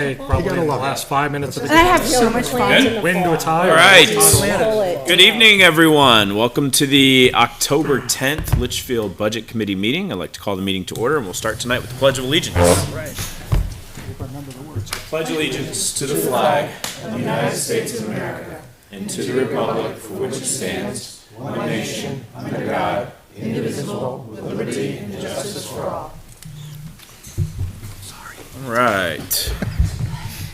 Probably in the last 5 minutes of the And I have so much fun. win to a tie. All right. Good evening, everyone. Welcome to the October 10th Litchfield Budget Committee meeting. I'd like to call the meeting to order, and we'll start tonight with the Pledge of Allegiance. Pledge allegiance to the flag of the United States of America and to the republic for which it stands, one nation, under God, indivisible, with liberty and justice for all. All right.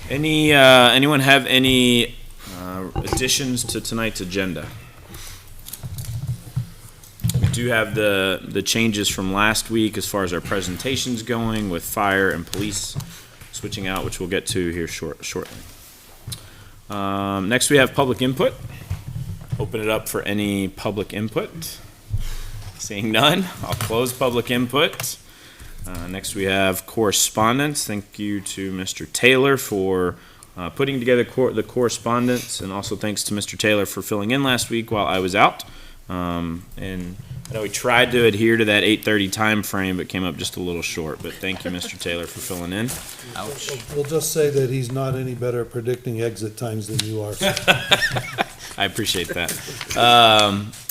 Anyone have any additions to tonight's agenda? We do have the changes from last week as far as our presentations going, with fire and police switching out, which we'll get to here shortly. Next we have public input. Open it up for any public input. Seeing none, I'll close public input. Next we have correspondence. Thank you to Mr. Taylor for putting together the correspondence, and also thanks to Mr. Taylor for filling in last week while I was out. And I know we tried to adhere to that 8:30 time frame, but came up just a little short. But thank you, Mr. Taylor, for filling in. Ouch. We'll just say that he's not any better at predicting exit times than you are. I appreciate that.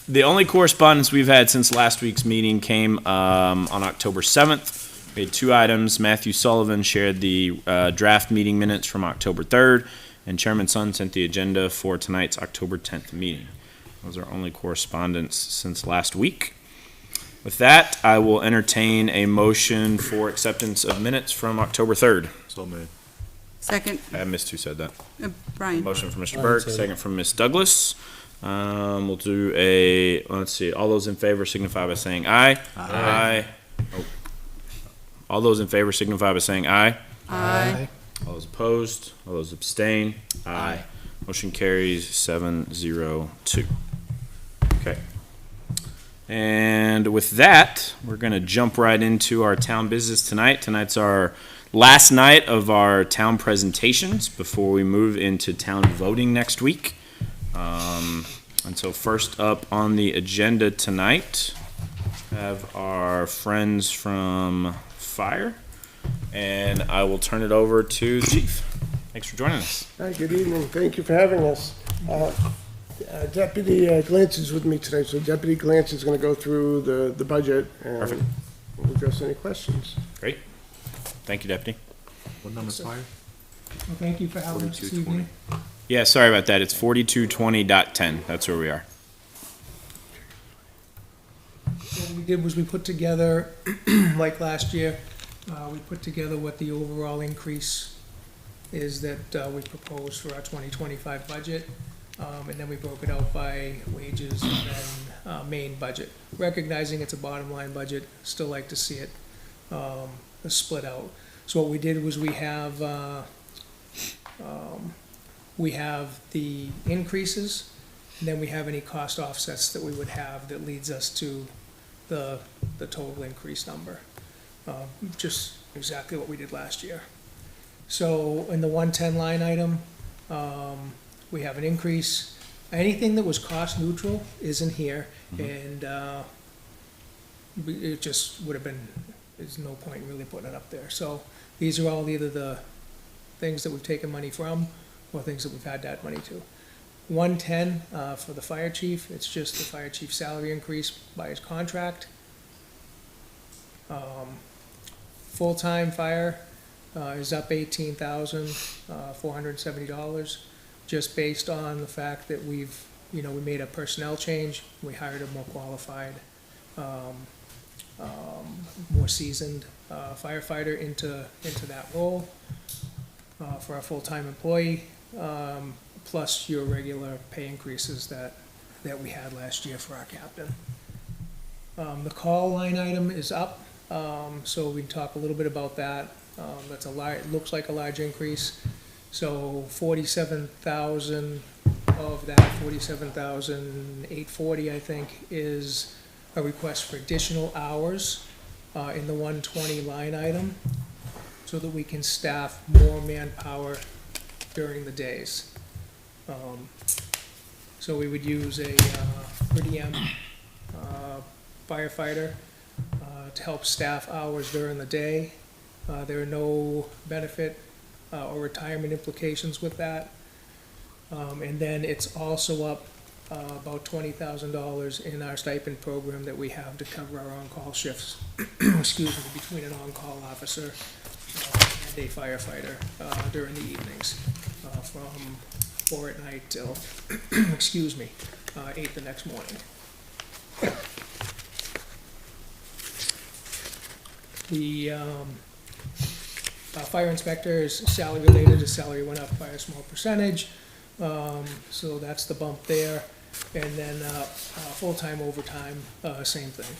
The only correspondence we've had since last week's meeting came on October 7th. We had two items. Matthew Sullivan shared the draft meeting minutes from October 3rd, and Chairman Sun sent the agenda for tonight's October 10th meeting. Those are only correspondence since last week. With that, I will entertain a motion for acceptance of minutes from October 3rd. So made. Second, I missed who said that. Brian. Motion from Mr. Burke, second from Ms. Douglas. We'll do let's see, all those in favor signify by saying aye. Aye. Oh. All those in favor signify by saying aye. Aye. All those opposed, all those abstain, aye. Motion carries 7-0-2. Okay. And with that, we're going to jump right into our town business tonight. Tonight's our last night of our town presentations before we move into town voting next week. And so first up on the agenda tonight, we have our friends from fire, and I will turn it over to the chief. Thanks for joining us. Hi, good evening. Thank you for having us. Deputy Glantz is with me tonight, so Deputy Glantz is going to go through the budget and Perfect. we'll address any questions. Great. Thank you, Deputy. What number's fire? Well, thank you for having us this evening. Yeah, sorry about that. It's 4220.10. That's where we are. What we did was we put together, like last year, we put together what the overall increase is that we proposed for our 2025 budget. And then we broke it out by wages and then main budget. Recognizing it's a bottom line budget, still like to see it split out. So what we did was we have the increases, and then we have any cost offsets that we would have that leads us to the total increase number. Just exactly what we did last year. So in the 110 line item, we have an increase. Anything that was cost neutral isn't here, and it just would have been, there's no point in really putting it up there. So these are all either the things that we've taken money from or things that we've had that money to. 110 for the fire chief, it's just the fire chief's salary increase by his contract. Full-time fire is up $18,470, just based on the fact that we made a personnel change. We hired a more qualified, more seasoned firefighter into that role for our full-time employee, plus your regular pay increases that we had last year for our captain. The call line item is up, so we can talk a little bit about that. That's looks like a large increase. So 47,000 of that, 47,840, I think, is a request for additional hours in the 120 line item, so that we can staff more manpower during the days. So we would use a per diem firefighter to help staff hours during the day. There are no benefit or retirement implications with that. And then it's also up about $20,000 in our stipend program that we have to cover our on-call shifts, excuse me, between an on-call officer and a firefighter during the evenings, from 4 at night till, excuse me, 8 the next morning. The fire inspector's salary related, his salary went up by a small percentage, so that's the bump there. And then full-time overtime, same thing.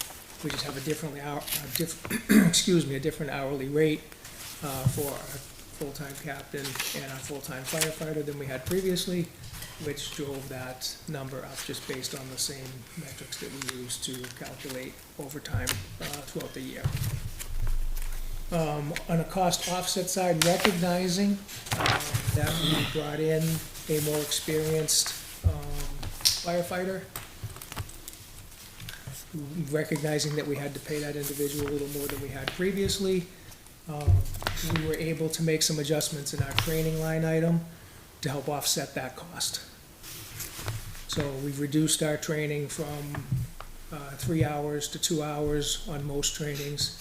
We just have a different a different hourly rate for our full-time captain and our full-time firefighter than we had previously, which drove that number up just based on the same metrics that we use to calculate overtime throughout the year. On a cost offset side, recognizing that we brought in a more experienced firefighter, recognizing that we had to pay that individual a little more than we had previously, we were able to make some adjustments in our training line item to help offset that cost. So we've reduced our training from 3 hours to 2 hours on most trainings,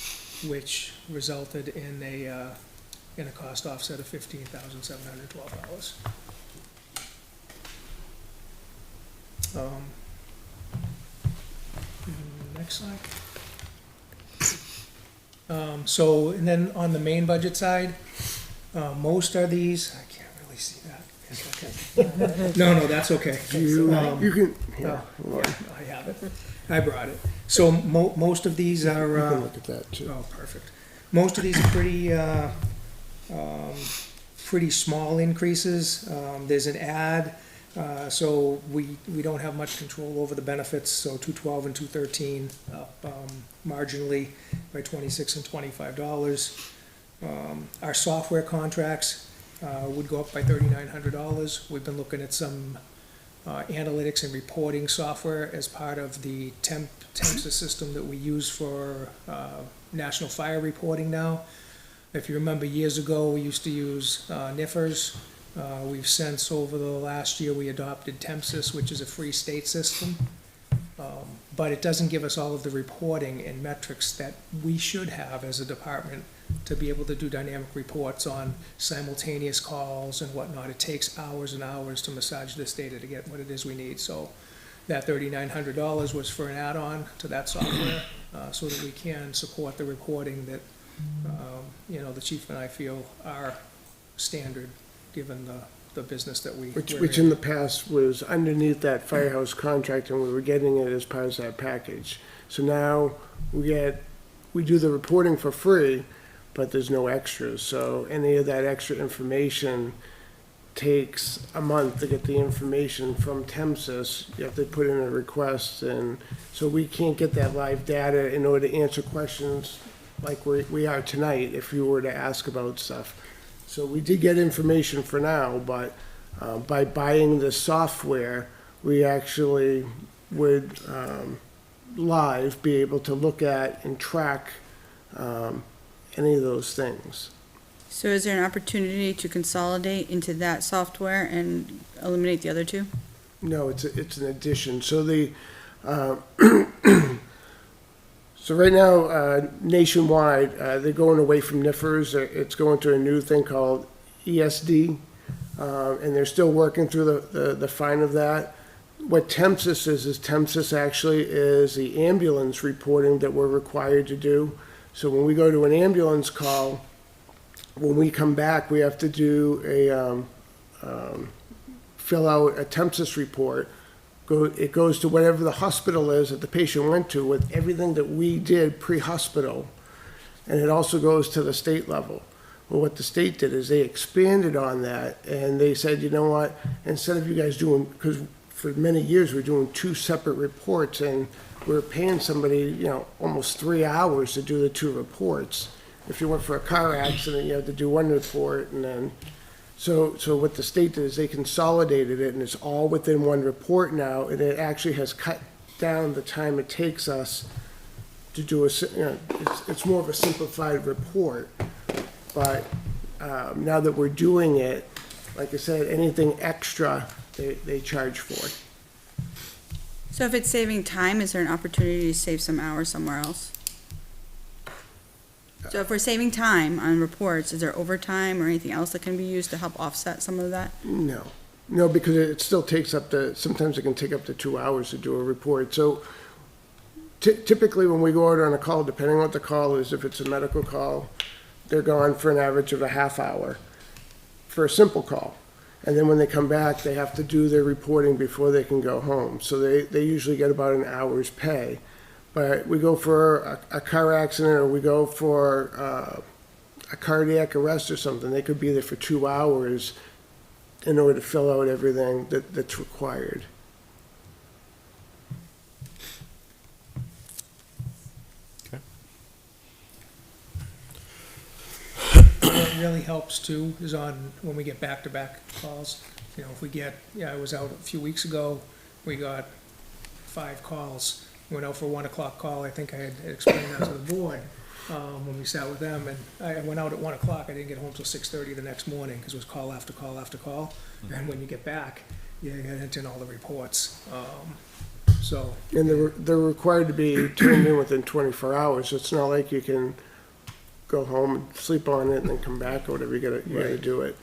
which resulted in a cost offset of $15,712. Next slide. So, and then on the main budget side, most of these, I can't really see that. Yes, okay. No, that's okay. You can, yeah, Oh, yeah, I have it. I brought it. So most of these are, you can look at that too. oh, perfect. Most of these are pretty small increases. There's an add, so we don't have much control over the benefits, so 212 and 213 up marginally by $26 and $25. Our software contracts would go up by $3,900. We've been looking at some analytics and reporting software as part of the TEMSA system that we use for national fire reporting now. If you remember years ago, we used to use NIFRS. We've since, over the last year, we adopted TEMSIS, which is a free state system. But it doesn't give us all of the reporting and metrics that we should have as a department to be able to do dynamic reports on simultaneous calls and whatnot. It takes hours and hours to massage this data to get what it is we need. So that $3,900 was for an add-on to that software, so that we can support the reporting that, the chief and I feel are standard, given the business that we're Which in the past was underneath that firehouse contract, and we were getting it as part of that package. So now we do the reporting for free, but there's no extras. So any of that extra information takes a month to get the information from TEMSIS. You have to put in a request, and so we can't get that live data in order to answer questions like we are tonight if you were to ask about stuff. So we did get information for now, but by buying the software, we actually would live be able to look at and track any of those things. So is there an opportunity to consolidate into that software and eliminate the other two? No, it's an addition. So so right now, nationwide, they're going away from NIFRS. It's going to a new thing called ESD, and they're still working through the fine of that. What TEMSIS is TEMSIS actually is the ambulance reporting that we're required to do. So when we go to an ambulance call, when we come back, we have to do fill out a TEMSIS report. It goes to whatever the hospital is that the patient went to with everything that we did pre-hospital. And it also goes to the state level. Well, what the state did is they expanded on that, and they said, you know what, instead of you guys doing, because for many years we're doing 2 separate reports, and we're paying somebody, almost 3 hours to do the 2 reports. If you went for a car accident, you had to do 1 report, and then So what the state did is they consolidated it, and it's all within 1 report now, and it actually has cut down the time it takes us to do it's more of a simplified report. But Now that we're doing it, like I said, anything extra, they charge for. So if it's saving time, is there an opportunity to save some hours somewhere else? So if we're saving time on reports, is there overtime or anything else that can be used to help offset some of that? No, because it still takes sometimes it can take up to 2 hours to do a report. So typically when we go out on a call, depending on what the call is, if it's a medical call, they're gone for an average of a half hour for a simple call. And then when they come back, they have to do their reporting before they can go home. So they usually get about an hour's pay. But we go for a car accident or we go for a cardiac arrest or something, they could be there for 2 hours in order to fill out everything that's required. What really helps too is on, when we get back-to-back calls, you know, if we get, I was out a few weeks ago, we got 5 calls, went out for 1 o'clock call, I think I had explained that to the board, when we sat with them, and I went out at 1 o'clock, I didn't get home till 6:30 the next morning, because it was call after call after call, and when you get back, you gotta enter in all the reports, so. And they're required to be turned in within 24 hours, so it's not like you can go home and sleep on it and then come back or whatever, you gotta Right. do it.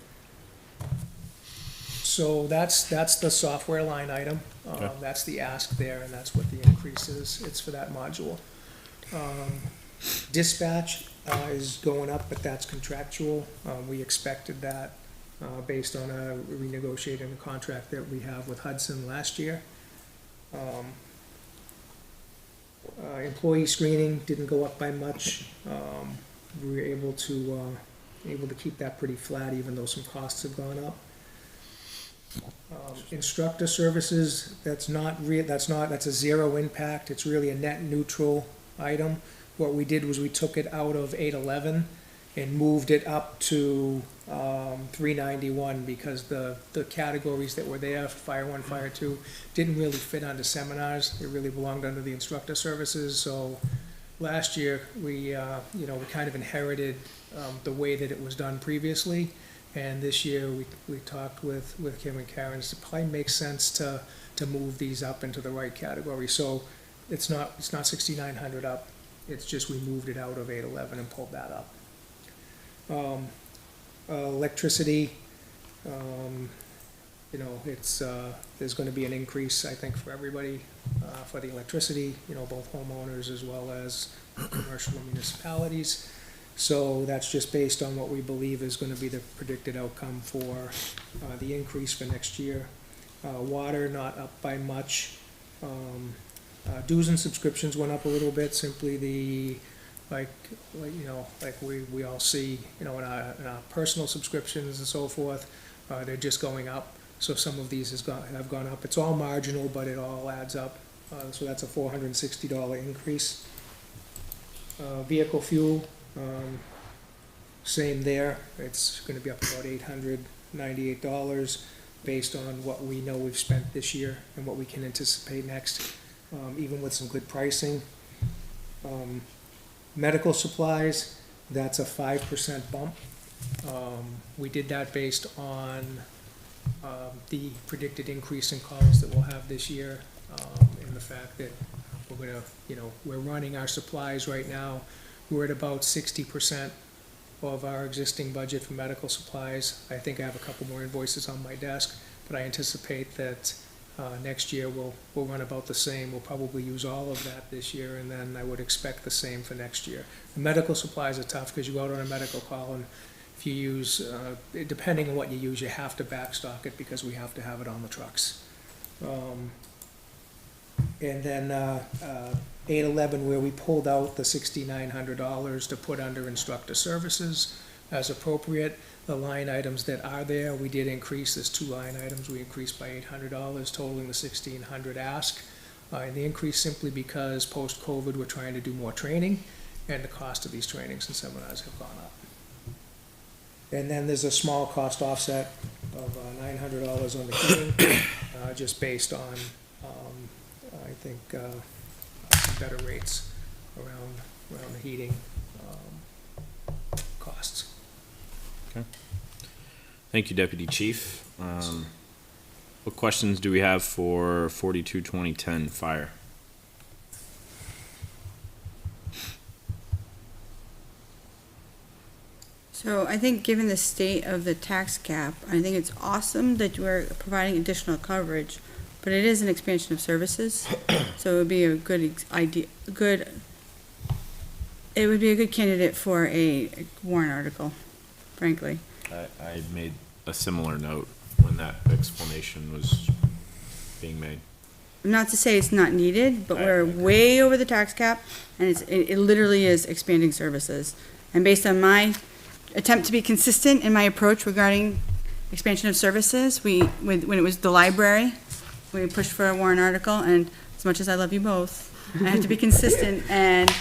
So that's the software line item, Okay. that's the ask there, and that's what the increase is, it's for that module. Dispatch is going up, but that's contractual, we expected that, based on renegotiating the contract that we have with Hudson last year. Employee screening didn't go up by much, we were able to keep that pretty flat, even though some costs have gone up. Instructor services, that's a zero impact, it's really a net neutral item. What we did was we took it out of 811 and moved it up to 391 because the categories that were there, Fire 1, Fire 2, didn't really fit under seminars, they really belonged under the instructor services, so last year, we kind of inherited the way that it was done previously, and this year, we talked with Kim and Karen, it probably makes sense to move these up into the right category, so it's not 6,900 up, it's just we moved it out of 811 and pulled that up. Electricity, there's gonna be an increase, I think, for everybody, for the electricity, both homeowners as well as commercial municipalities. So that's just based on what we believe is gonna be the predicted outcome for, the increase for next year. Water, not up by much. Dues and subscriptions went up a little bit, simply like we all see, in our personal subscriptions and so forth, they're just going up. So some of these have gone up. It's all marginal, but it all adds up. So that's a $460 increase. Vehicle fuel, same there. It's gonna be up about $898 based on what we know we've spent this year and what we can anticipate next, even with some good pricing. Medical supplies, that's a 5% bump. We did that based on the predicted increase in calls that we'll have this year, and the fact that we're running our supplies right now. We're at about 60% of our existing budget for medical supplies. I think I have a couple more invoices on my desk, but I anticipate that next year we'll run about the same. We'll probably use all of that this year, and then I would expect the same for next year. The medical supplies are tough because you go out on a medical call, and if you use, depending on what you use, you have to backstock it because we have to have it on the trucks. And then 811, where we pulled out the $6,900 to put under instructor services as appropriate. The line items that are there, we did increase, there's 2 line items, we increased by $800, totaling the $1,600 ask. And the increase simply because post-COVID, we're trying to do more training, and the cost of these trainings and seminars have gone up. And then there's a small cost offset of $900 on the heating, just based on, I think, some better rates around the heating costs. Thank you, Deputy Chief. What questions do we have for 42-2010 fire? So I think given the state of the tax cap, I think it's awesome that we're providing additional coverage, but it is an expansion of services. So it would be a good it would be a good candidate for a warrant article, frankly. I made a similar note when that explanation was being made. Not to say it's not needed, but I we're agree. way over the tax cap, and it literally is expanding services. And based on my attempt to be consistent in my approach regarding expansion of services, when it was the library, we pushed for a warrant article, and as much as I love you both, I have to be consistent and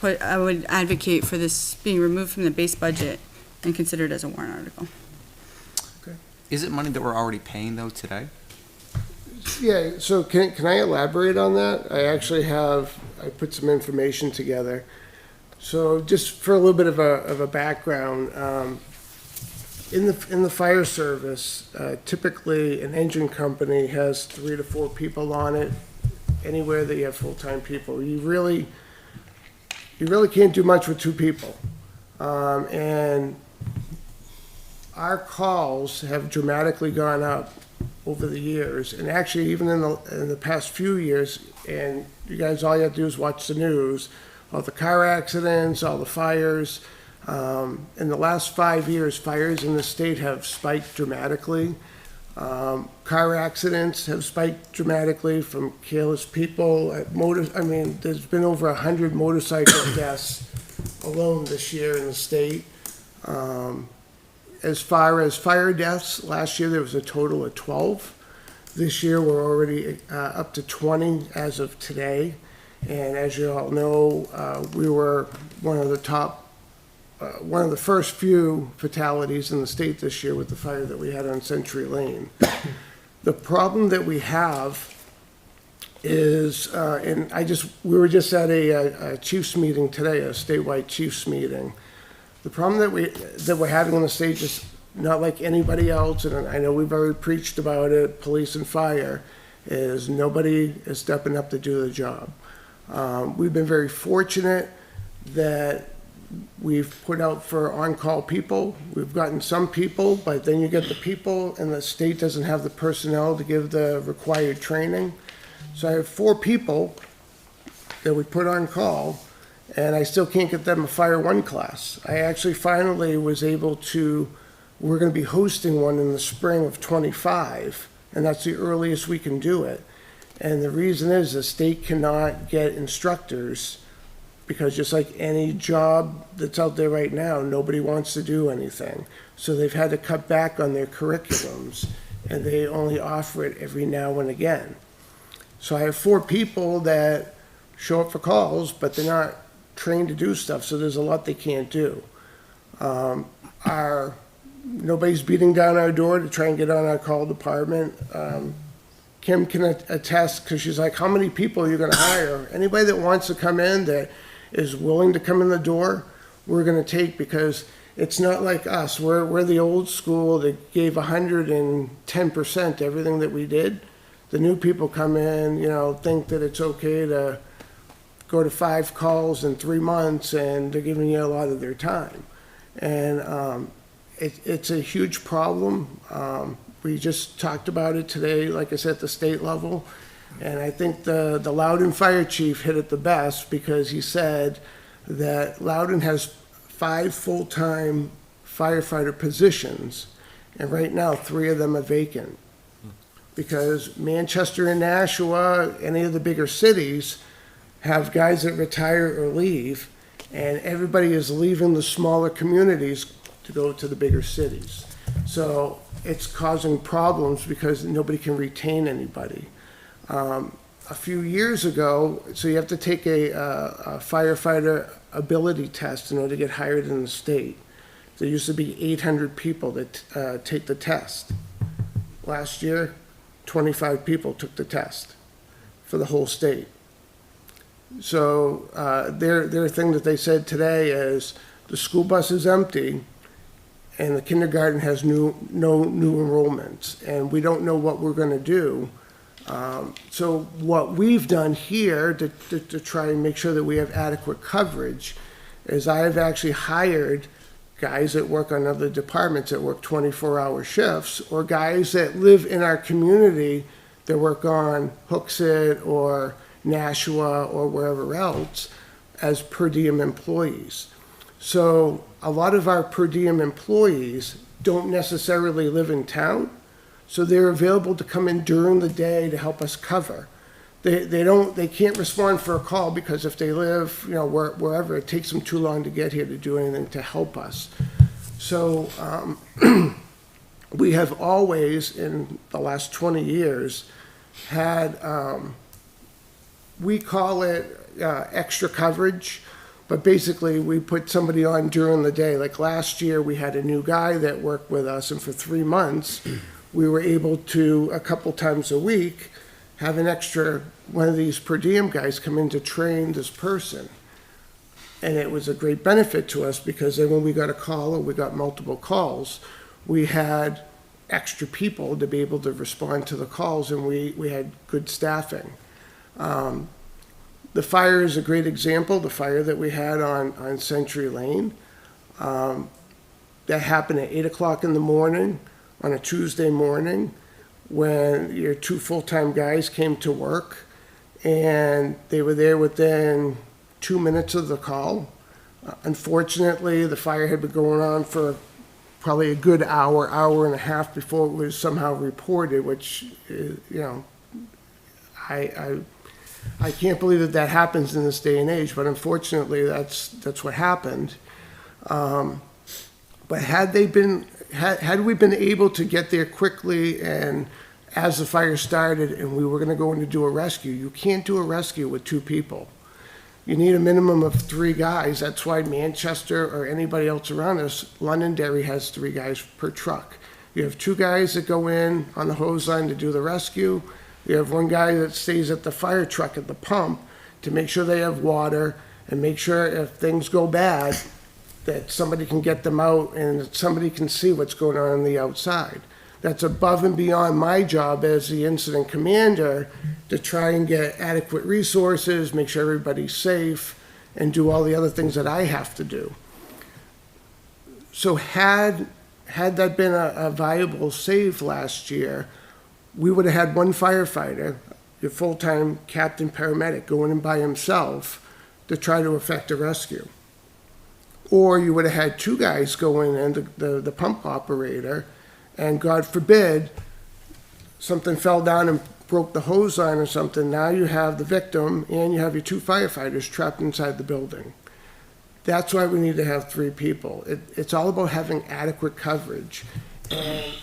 I would advocate for this being removed from the base budget and considered as a warrant article. Is it money that we're already paying though today? Yeah, so can I elaborate on that? I put some information together. So just for a little bit of a background, in the fire service, typically an engine company has 3 to 4 people on it. Anywhere that you have full-time people, you really can't do much with 2 people. And our calls have dramatically gone up over the years, and actually even in the past few years, and you guys, all you have to do is watch the news, all the car accidents, all the fires. In the last 5 years, fires in the state have spiked dramatically. Car accidents have spiked dramatically from careless people. There's been over 100 motorcycle deaths alone this year in the state. As far as fire deaths, last year there was a total of 12. This year we're already up to 20 as of today. And as you all know, we were one of the first few fatalities in the state this year with the fire that we had on Century Lane. The problem that we have is, we were just at a chiefs meeting today, a statewide chiefs meeting. The problem that we're having in the state, just not like anybody else, and I know we've already preached about it, police and fire, is nobody is stepping up to do the job. We've been very fortunate that we've put out for on-call people. We've gotten some people, but then you get the people and the state doesn't have the personnel to give the required training. So I have 4 people that we put on call, and I still can't get them a Fire 1 class. I actually finally was able to, we're gonna be hosting one in the spring of '25, and that's the earliest we can do it. And the reason is the state cannot get instructors, because just like any job that's out there right now, nobody wants to do anything. So they've had to cut back on their curriculums, and they only offer it every now and again. So I have 4 people that show up for calls, but they're not trained to do stuff, so there's a lot they can't do. Nobody's beating down our door to try and get on our call department. Kim can attest, because she's like, how many people are you gonna hire? Anybody that wants to come in, that is willing to come in the door, we're gonna take, because it's not like us. We're the old school that gave 110% to everything that we did. The new people come in, think that it's okay to go to 5 calls in 3 months, and they're giving you a lot of their time. And it's a huge problem. We just talked about it today, like I said, at the state level. And I think the Loudon Fire Chief hit it the best, because he said that Loudon has 5 full-time firefighter positions, and right now 3 of them are vacant. Because Manchester and Nashua, any of the bigger cities, have guys that retire or leave, and everybody is leaving the smaller communities to go to the bigger cities. So it's causing problems because nobody can retain anybody. A few years ago, so you have to take a firefighter ability test in order to get hired in the state. There used to be 800 people that take the test. Last year, 25 people took the test for the whole state. So their thing that they said today is the school bus is empty, and the kindergarten has no new enrollments, and we don't know what we're gonna do. So what we've done here to try and make sure that we have adequate coverage is I've actually hired guys that work on other departments that work 24-hour shifts, or guys that live in our community that work on Hooksett or Nashua or wherever else as per diem employees. So a lot of our per diem employees don't necessarily live in town, so they're available to come in during the day to help us cover. They can't respond for a call because if they live, wherever, it takes them too long to get here to do anything to help us. So we have always, in the last 20 years, had, we call it extra coverage, but basically we put somebody on during the day. Like last year, we had a new guy that worked with us, and for 3 months, we were able to, a couple times a week, have an extra one of these per diem guys come in to train this person. And it was a great benefit to us because then when we got a call or we got multiple calls, we had extra people to be able to respond to the calls, and we had good staffing. The fire is a great example, the fire that we had on Century Lane. That happened at 8 o'clock in the morning on a Tuesday morning when your 2 full-time guys came to work, and they were there within 2 minutes of the call. Unfortunately, the fire had been going on for probably a good hour and a half before it was somehow reported, which, I can't believe that happens in this day and age, but unfortunately, that's what happened. But had we been able to get there quickly and as the fire started and we were gonna go in to do a rescue, you can't do a rescue with 2 people. You need a minimum of 3 guys. That's why Manchester or anybody else around us, Londonderry has 3 guys per truck. You have 2 guys that go in on the hose line to do the rescue. You have 1 guy that stays at the fire truck at the pump to make sure they have water and make sure if things go bad, that somebody can get them out and that somebody can see what's going on the outside. That's above and beyond my job as the incident commander to try and get adequate resources, make sure everybody's safe, and do all the other things that I have to do. So had that been a viable save last year, we would have had 1 firefighter, your full-time captain paramedic, going in by himself to try to effect a rescue. Or you would have had 2 guys going in, the pump operator, and God forbid, something fell down and broke the hose line or something. Now you have the victim and you have your 2 firefighters trapped inside the building. That's why we need to have 3 people. It's all about having adequate coverage. And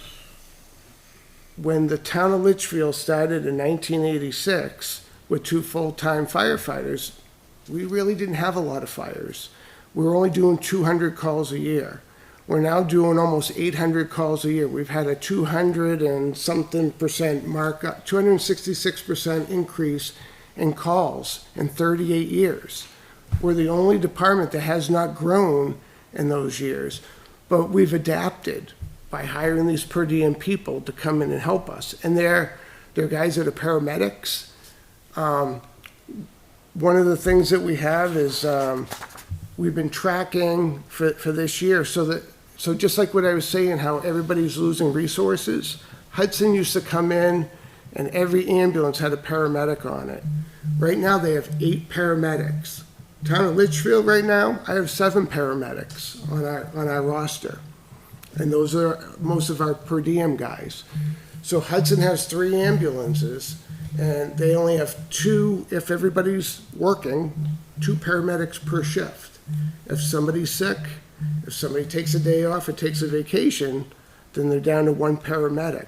when the town of Litchfield started in 1986 with 2 full-time firefighters, we really didn't have a lot of fires. We were only doing 200 calls a year. We're now doing almost 800 calls a year. We've had a 200 and something percent markup, 266% increase in calls in 38 years. We're the only department that has not grown in those years, but we've adapted by hiring these per diem people to come in and help us. And they're guys that are paramedics. One of the things that we have is we've been tracking for this year so just like what I was saying, how everybody's losing resources, Hudson used to come in and every ambulance had a paramedic on it. Right now they have 8 paramedics. Town of Litchfield right now, I have 7 paramedics on our roster. And those are most of our per diem guys. So Hudson has 3 ambulances and they only have 2, if everybody's working, 2 paramedics per shift. If somebody's sick, if somebody takes a day off or takes a vacation, then they're down to 1 paramedic.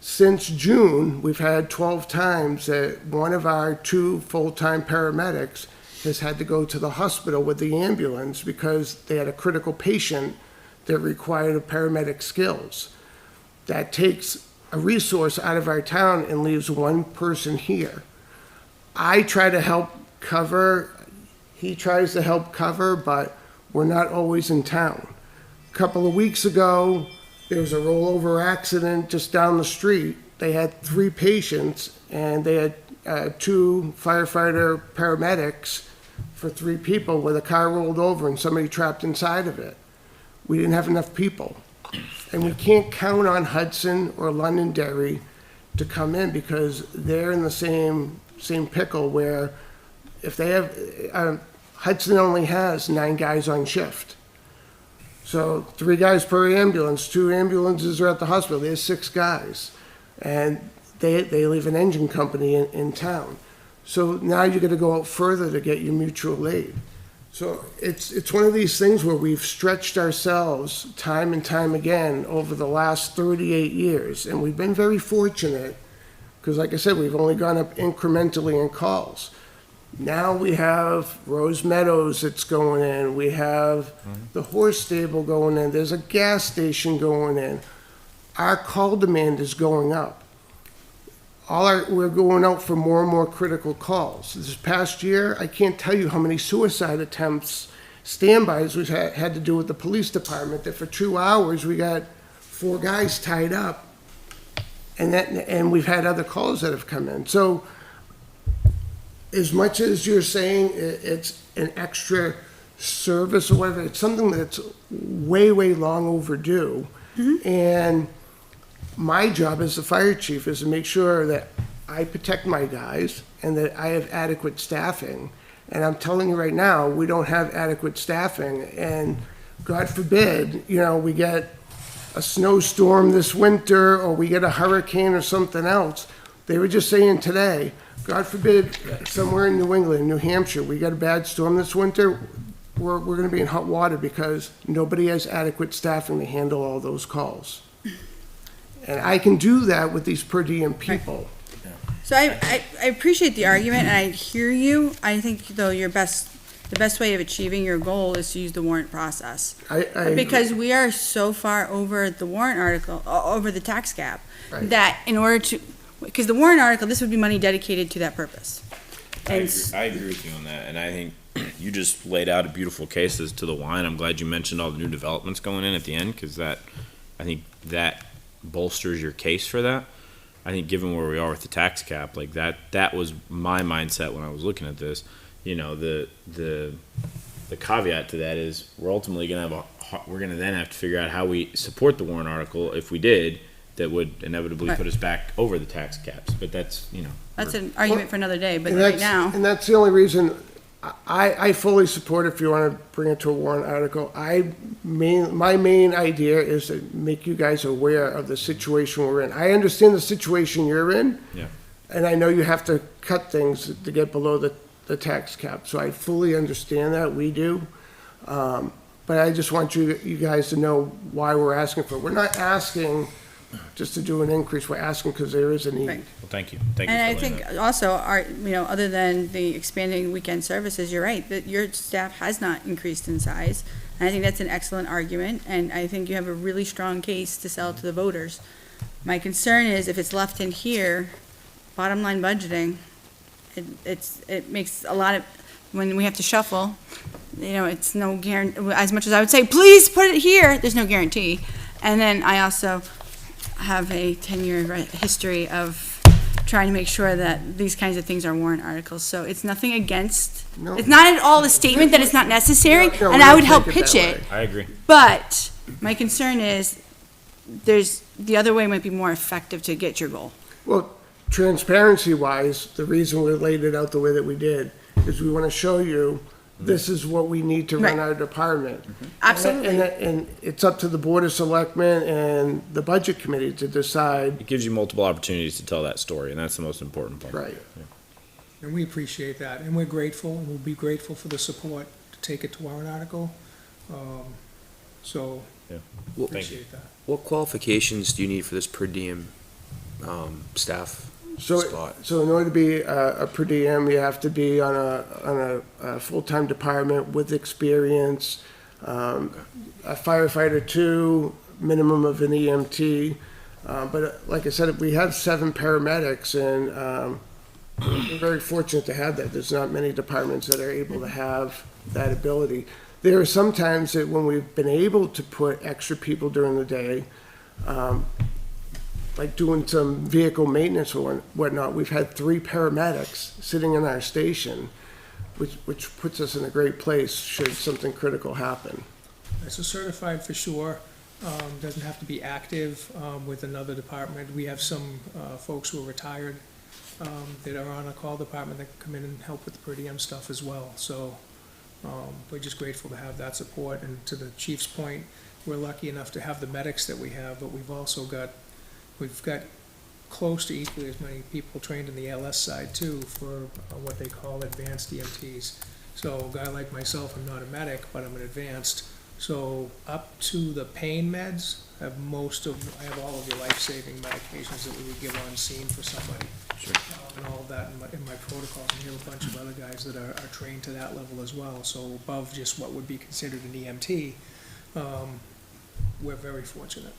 Since June, we've had 12 times that one of our 2 full-time paramedics has had to go to the hospital with the ambulance because they had a critical patient that required a paramedic skills. That takes a resource out of our town and leaves 1 person here. I try to help cover, he tries to help cover, but we're not always in town. couple of weeks ago, there was a rollover accident just down the street. They had 3 patients, and they had 2 firefighter paramedics for 3 people where the car rolled over and somebody trapped inside of it. We didn't have enough people. And we can't count on Hudson or Londonderry to come in because they're in the same pickle where if they have, Hudson only has 9 guys on shift. So 3 guys per ambulance, 2 ambulances are at the hospital, there's 6 guys. And they leave an engine company in town. So now you're gonna go out further to get your mutual aid. So it's one of these things where we've stretched ourselves time and time again over the last 38 years. And we've been very fortunate, because like I said, we've only gone up incrementally in calls. Now we have Rose Meadows that's going in, we have the horse stable going in, there's a gas station going in. Our call demand is going up. We're going out for more and more critical calls. This past year, I can't tell you how many suicide attempts, standbys we had to do with the police department, that for 2 hours, we got 4 guys tied up. And we've had other calls that have come in. So as much as you're saying it's an extra service or whatever, it's something that's way, way long overdue. And my job as the fire chief is to make sure that I protect my guys and that I have adequate staffing. And I'm telling you right now, we don't have adequate staffing. And God forbid, we get a snowstorm this winter or we get a hurricane or something else. They were just saying today, God forbid, somewhere in New England, New Hampshire, we got a bad storm this winter, we're going to be in hot water because nobody has adequate staffing to handle all those calls. And I can do that with these per diem people. So I appreciate the argument, and I hear you. I think, though, the best way of achieving your goal is to use the warrant process. Because we are so far over the warrant article, over the tax cap, Right. that in order to, because the warrant article, this would be money dedicated to that purpose. I And agree with you on that, and I think you just laid out a beautiful case as to the why, and I'm glad you mentioned all the new developments going in at the end, because I think that bolsters your case for that. I think given where we are with the tax cap, like that was my mindset when I was looking at this. The caveat to that is we're ultimately gonna then have to figure out how we support the warrant article. If we did, that would inevitably put us back over the tax caps. But that's that's an argument for another day, but And right now. And that's the only reason I fully support if you want to bring it to a warrant article. My main idea is to make you guys aware of the situation we're in. I understand the situation you're in. Yeah. And I know you have to cut things to get below the tax cap. So I fully understand that, we do. But I just want you guys to know why we're asking for it. We're not asking just to do an increase, we're asking because there is a need. Right. Well, thank you. And I think also, other than the expanding weekend services, you're right, that your staff has not increased in size. And I think that's an excellent argument, and I think you have a really strong case to sell to the voters. My concern is if it's left in here, bottom line budgeting, it makes a lot of, when we have to shuffle, it's no guarantee, as much as I would say, please put it here, there's no guarantee. And then I also have a 10-year history of trying to make sure that these kinds of things are warrant articles. So it's nothing against, No. it's not at all a statement that it's not necessary, No, and we I don't would help take it pitch that it. way. I agree. But my concern is the other way might be more effective to get your goal. Well, transparency-wise, the reason we laid it out the way that we did is we want to show you this is what we need to run Right. our department. Absolutely. And it's up to the Board of Selectmen and the Budget Committee to decide. It gives you multiple opportunities to tell that story, and that's the most important part. Right. And we appreciate that, and we're grateful, and we'll be grateful for the support to take it to warrant article. So, Thank you. appreciate that. What qualifications do you need for this per diem staff spot? So in order to be a per diem, you have to be on a full-time department with experience, a firefighter 2, minimum of an EMT. But like I said, we have 7 paramedics, and we're very fortunate to have that. There's not many departments that are able to have that ability. there are some times that when we've been able to put extra people during the day, like doing some vehicle maintenance or whatnot, we've had 3 paramedics sitting in our station, which puts us in a great place should something critical happen. It's a certified for sure, doesn't have to be active, with another department. We have some, folks who are retired, that are on a call department that come in and help with the per diem stuff as well, so, we're just grateful to have that support, and to the chief's point, we're lucky enough to have the medics that we have, but we've also got, close to equally as many people trained in the ALS side too, for what they call advanced EMTs. So a guy like myself, I'm not a medic, but I'm an advanced, so up to the pain meds, I have all of your life-saving medications that we would give on scene for somebody. Sure. And all of that in my protocol, and we have a bunch of other guys that are trained to that level as well, so above just what would be considered an EMT, we're very fortunate.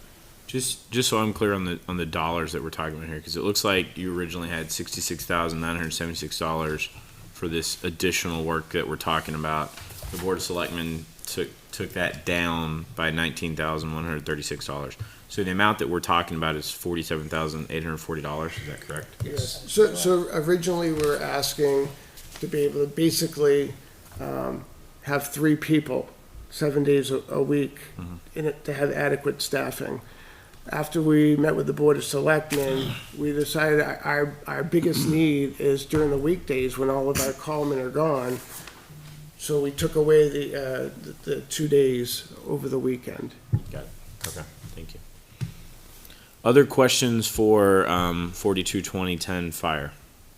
Just so I'm clear on the dollars that we're talking about here, because it looks like you originally had $66,976 for this additional work that we're talking about. The Board of Selectmen took that down by $19,136. So the amount that we're talking about is $47,840. Is that correct? Yes. So originally we were asking to be able to basically have 3 people, 7 days a week, in it to have adequate staffing. After we met with the Board of Selectmen, we decided our biggest need is during the weekdays when all of our callmen are gone. So we took away the 2 days over the weekend. Got it. Okay, thank you. Other questions for 422010 fire?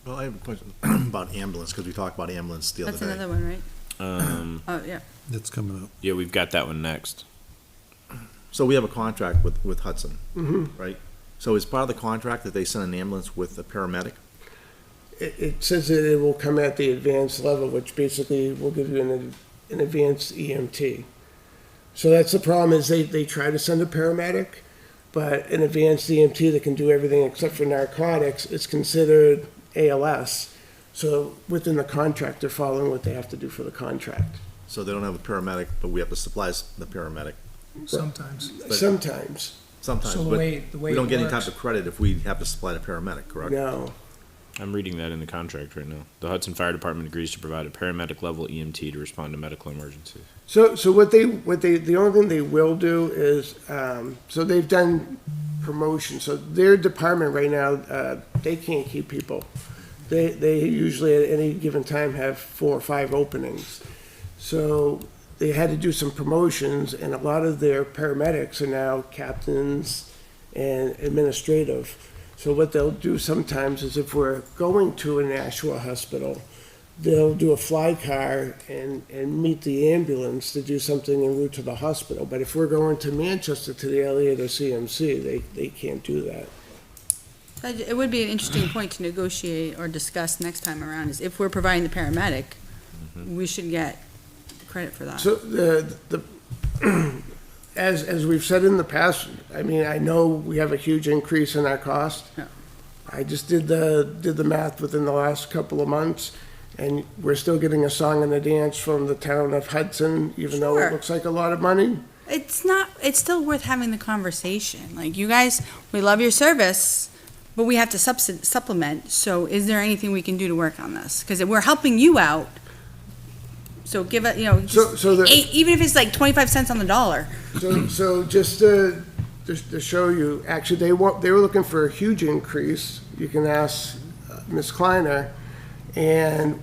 Well, I have a question about ambulance, because we talked about ambulance the other That's day. another one, right? Oh, yeah. It's coming up. Yeah, we've got that one next. So we have a contract with Hudson, right? So as part of the contract that they send an ambulance with a paramedic? It says that it will come at the advanced level, which basically will give you an advanced EMT. So that's the problem, is they try to send a paramedic, but an advanced EMT that can do everything except for narcotics is considered ALS. So within the contract, they're following what they have to do for the contract. So they don't have a paramedic, but we have to supply the paramedic. Sometimes. Sometimes, Sometimes, So the but way we don't it get any works- type of credit if we have to supply the paramedic, correct? no. I'm reading that in the contract right now. The Hudson Fire Department agrees to provide a paramedic level EMT to respond to medical emergencies. So the only thing they will do is, so they've done promotion, so their department right now, they can't keep people. They usually at any given time have 4 or 5 openings. So they had to do some promotions, and a lot of their paramedics are now captains and administrative. So what they'll do sometimes is if we're going to a Nashua hospital, they'll do a fly car and meet the ambulance to do something en route to the hospital. But if we're going to Manchester to the Elliott or CMC, they can't do that. It would be an interesting point to negotiate or discuss next time around, is if we're providing the paramedic, we should get credit for that. So as we've said in the past, I mean, I know we have a huge increase in our cost. Yeah. I just did the math within the last couple of months, and we're still getting a song and a dance from the town of Hudson, even though Sure. it looks like a lot of money. It's still worth having the conversation. Like, you guys, we love your service, but we have to supplement. So is there anything we can do to work on this? Because we're helping you out. So give it, even if it's like 25 cents on the dollar. So just to show you, actually, they were looking for a huge increase. You can ask Ms. Kleiner, and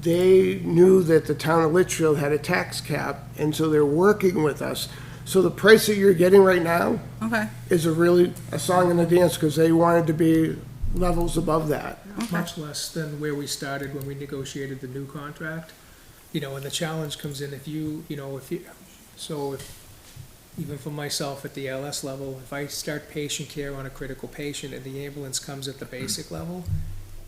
they knew that the town of Litchfield had a tax cap, and so they're working with us. So the price that you're getting right now Okay. is a song and a dance, because they wanted to be levels above that. Much less than where we started when we negotiated the new contract. And the challenge comes in even for myself at the LS level, if I start patient care on a critical patient and the ambulance comes at the basic level,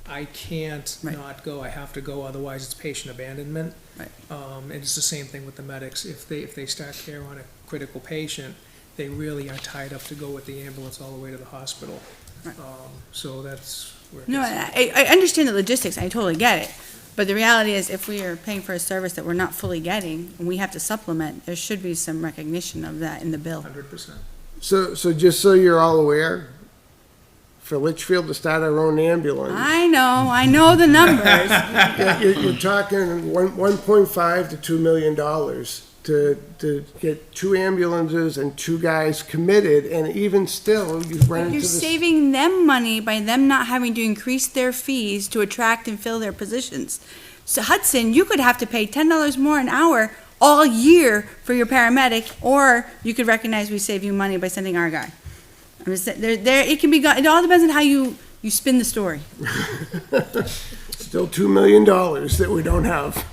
I can't Right. not go, I have to go, otherwise it's patient abandonment. Right. And it's the same thing with the medics. If they start care on a critical patient, they really are tied up to go with the ambulance all the way to the hospital. Right. So that's No, I understand the logistics, I totally get it. But the reality is, if we are paying for a service that we're not fully getting, and we have to supplement, there should be some recognition of that in the bill. 100%. So just so you're all aware, for Litchfield to start our own ambulance, I know the numbers. yeah, you're talking 1.5 to $2 million to get 2 ambulances and 2 guys committed, and even still, you run into You're this. saving them money by them not having to increase their fees to attract and fill their positions. So Hudson, you could have to pay $10 more an hour all year for your paramedic, or you could recognize we save you money by sending our guy. I'm just saying, it can be, it all depends on how you spin the story. Still $2 million that we don't have.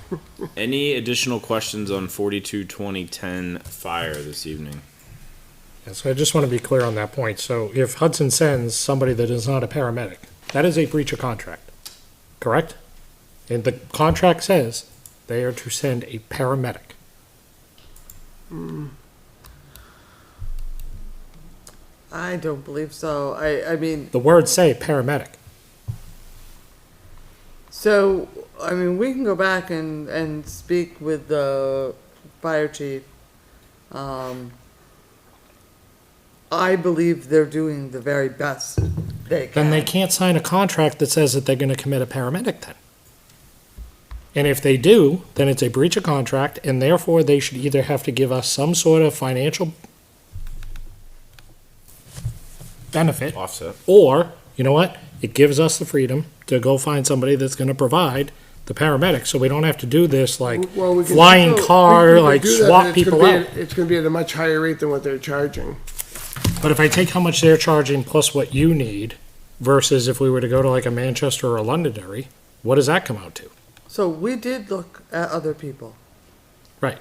Any additional questions on 42-2010 fire this evening? Yeah, so I just want to be clear on that point. So if Hudson sends somebody that is not a paramedic, that is a breach of contract, correct? And the contract says they are to send a paramedic. I don't believe so. I mean, The words say paramedic. so, I mean, we can go back and speak with the fire chief. I believe they're doing the very best they can. Then they can't sign a contract that says that they're going to commit a paramedic then. And if they do, then it's a breach of contract, and therefore they should either have to give us some sort of financial benefit, Offset. or, you know what, it gives us the freedom to go find somebody that's going to provide the paramedic, so we don't have to do this like Well, we can- flying we car, can like do that, but swap it's people gonna out. be It's gonna be at a much higher rate than what they're charging. But if I take how much they're charging plus what you need versus if we were to go to like a Manchester or a Londonderry, what does that come out to? So we did look at other people. Right.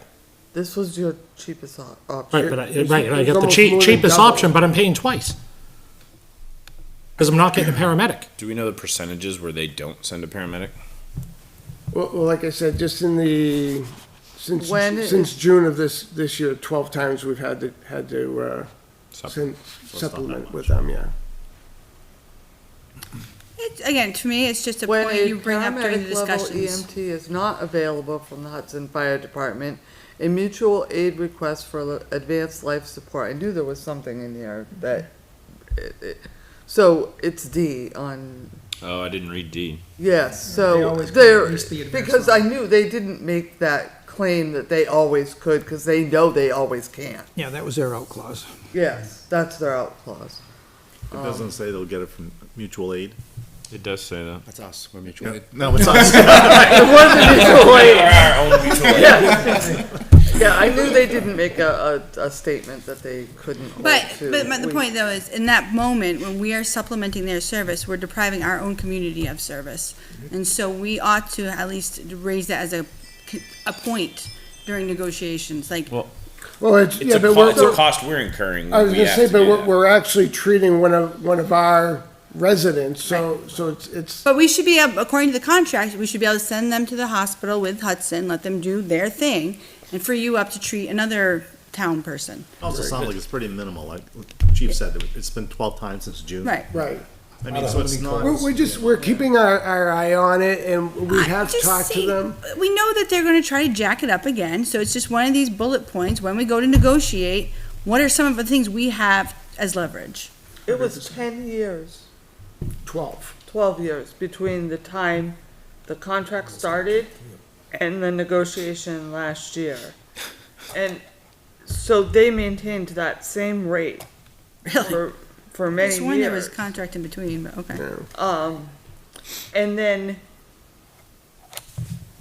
This was your cheapest option. Right, but I It's- get it's the almost more than cheapest double. option, but I'm paying twice. Because I'm not getting a paramedic. Do we know the percentages where they don't send a paramedic? Well, like I said, just in the, When since June of this year, 12 times we've had to Supplement. supplement with them, yeah. Again, to me, it's just a When point a you bring up during the paramedic level discussions. EMT is not available from the Hudson Fire Department, a mutual aid request for advanced life support. I knew there was something in here that, so it's D on, Oh, I didn't read D. yes, They so always could they're, at least the advanced because I level. knew they didn't make that claim that they always could, because they know they always can't. Yeah, that was their out clause. Yes, that's their out clause. It doesn't say they'll get it from mutual aid. It does say that. That's us. We're mutual aid. No, it's us. It wasn't mutual aid. Our own mutual aid. Yeah, I knew they didn't make a statement that they couldn't hold But to. the point though is, in that moment, when we are supplementing their service, we're depriving our own community of service. And so we ought to at least raise that as a point during negotiations, like, Well, it's, It's yeah, a but it's a we're, cost we're incurring. I was We gonna have say, to but do we're, that. we're actually treating one of our residents, so it's, but we should be, according to the contract, we should be able to send them to the hospital with Hudson, let them do their thing, and free you up to treat another town person. Also sounds like it's pretty minimal, like Chief said, it's been 12 times since June. Right. right. I mean, so it's not. We're keeping our eye on it, and we I'm have just talked to saying, them. We know that they're gonna try to jack it up again, so it's just one of these bullet points, when we go to negotiate, what are some of the things we have as leverage? It was 10 years, 12. 12 years between the time the contract started and the negotiation last year. And so they maintained that same rate Really? for I many sworn there was years. contract in between, but okay. And then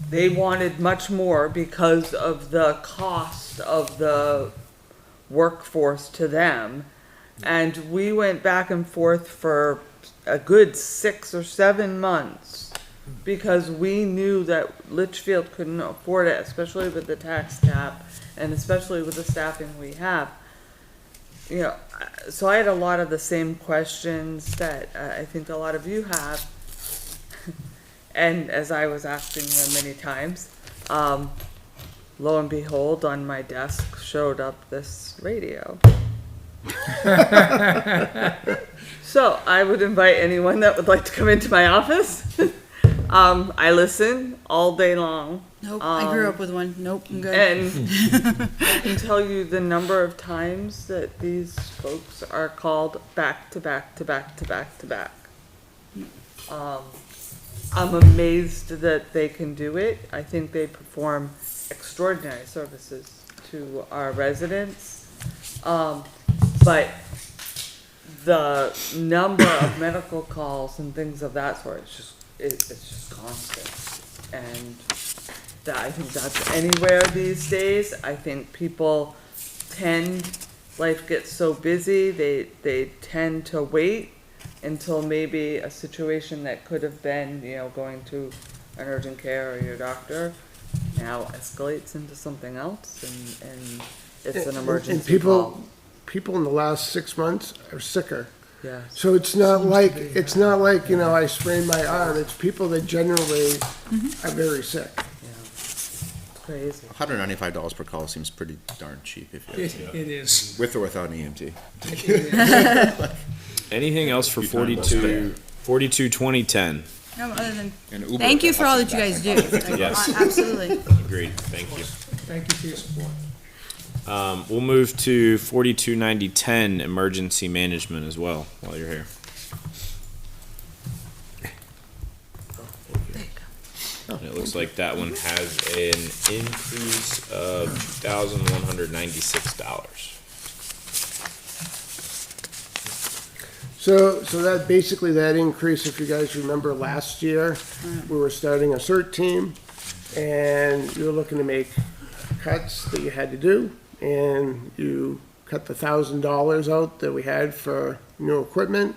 they wanted much more because of the cost of the workforce to them. And we went back and forth for a good 6 or 7 months because we knew that Litchfield couldn't afford it, especially with the tax cap and especially with the staffing we have. You know, so I had a lot of the same questions that I think a lot of you have. And as I was asking them many times, lo and behold, on my desk showed up this radio. So I would invite anyone that would like to come into my office. I listen all day long. Nope, I grew up with one. Nope, I'm good. And I can tell you the number of times that these folks are called back to back to back to back to back. I'm amazed that they can do it. I think they perform extraordinary services to our residents. But the number of medical calls and things of that sort, it's just constant. And that, I think that's anywhere these days. I think people life gets so busy, they tend to wait until maybe a situation that could have been, going to an urgent care or your doctor now escalates into something else, and it's an emergency call. People in the last 6 months are sicker. Yes. So it's not like, I sprained my arm. It's people that generally are very sick. Yeah. It's crazy. $195 per call seems pretty darn cheap if you ask me. It is. With or without an EMT. Anything else for 42-2010? No, other than, And Uber thank you for all that you costs guys do. Like, Yes. Absolutely. Agreed, thank you. Thank you for your support. We'll move to 42-90-10, emergency management as well, while you're here. And it looks like that one has an increase of $2,196. So that basically that increase, if you guys remember last year, we were starting a CERT team and you were looking to make cuts that you had to do, and you cut the $1,000 out that we had for new equipment.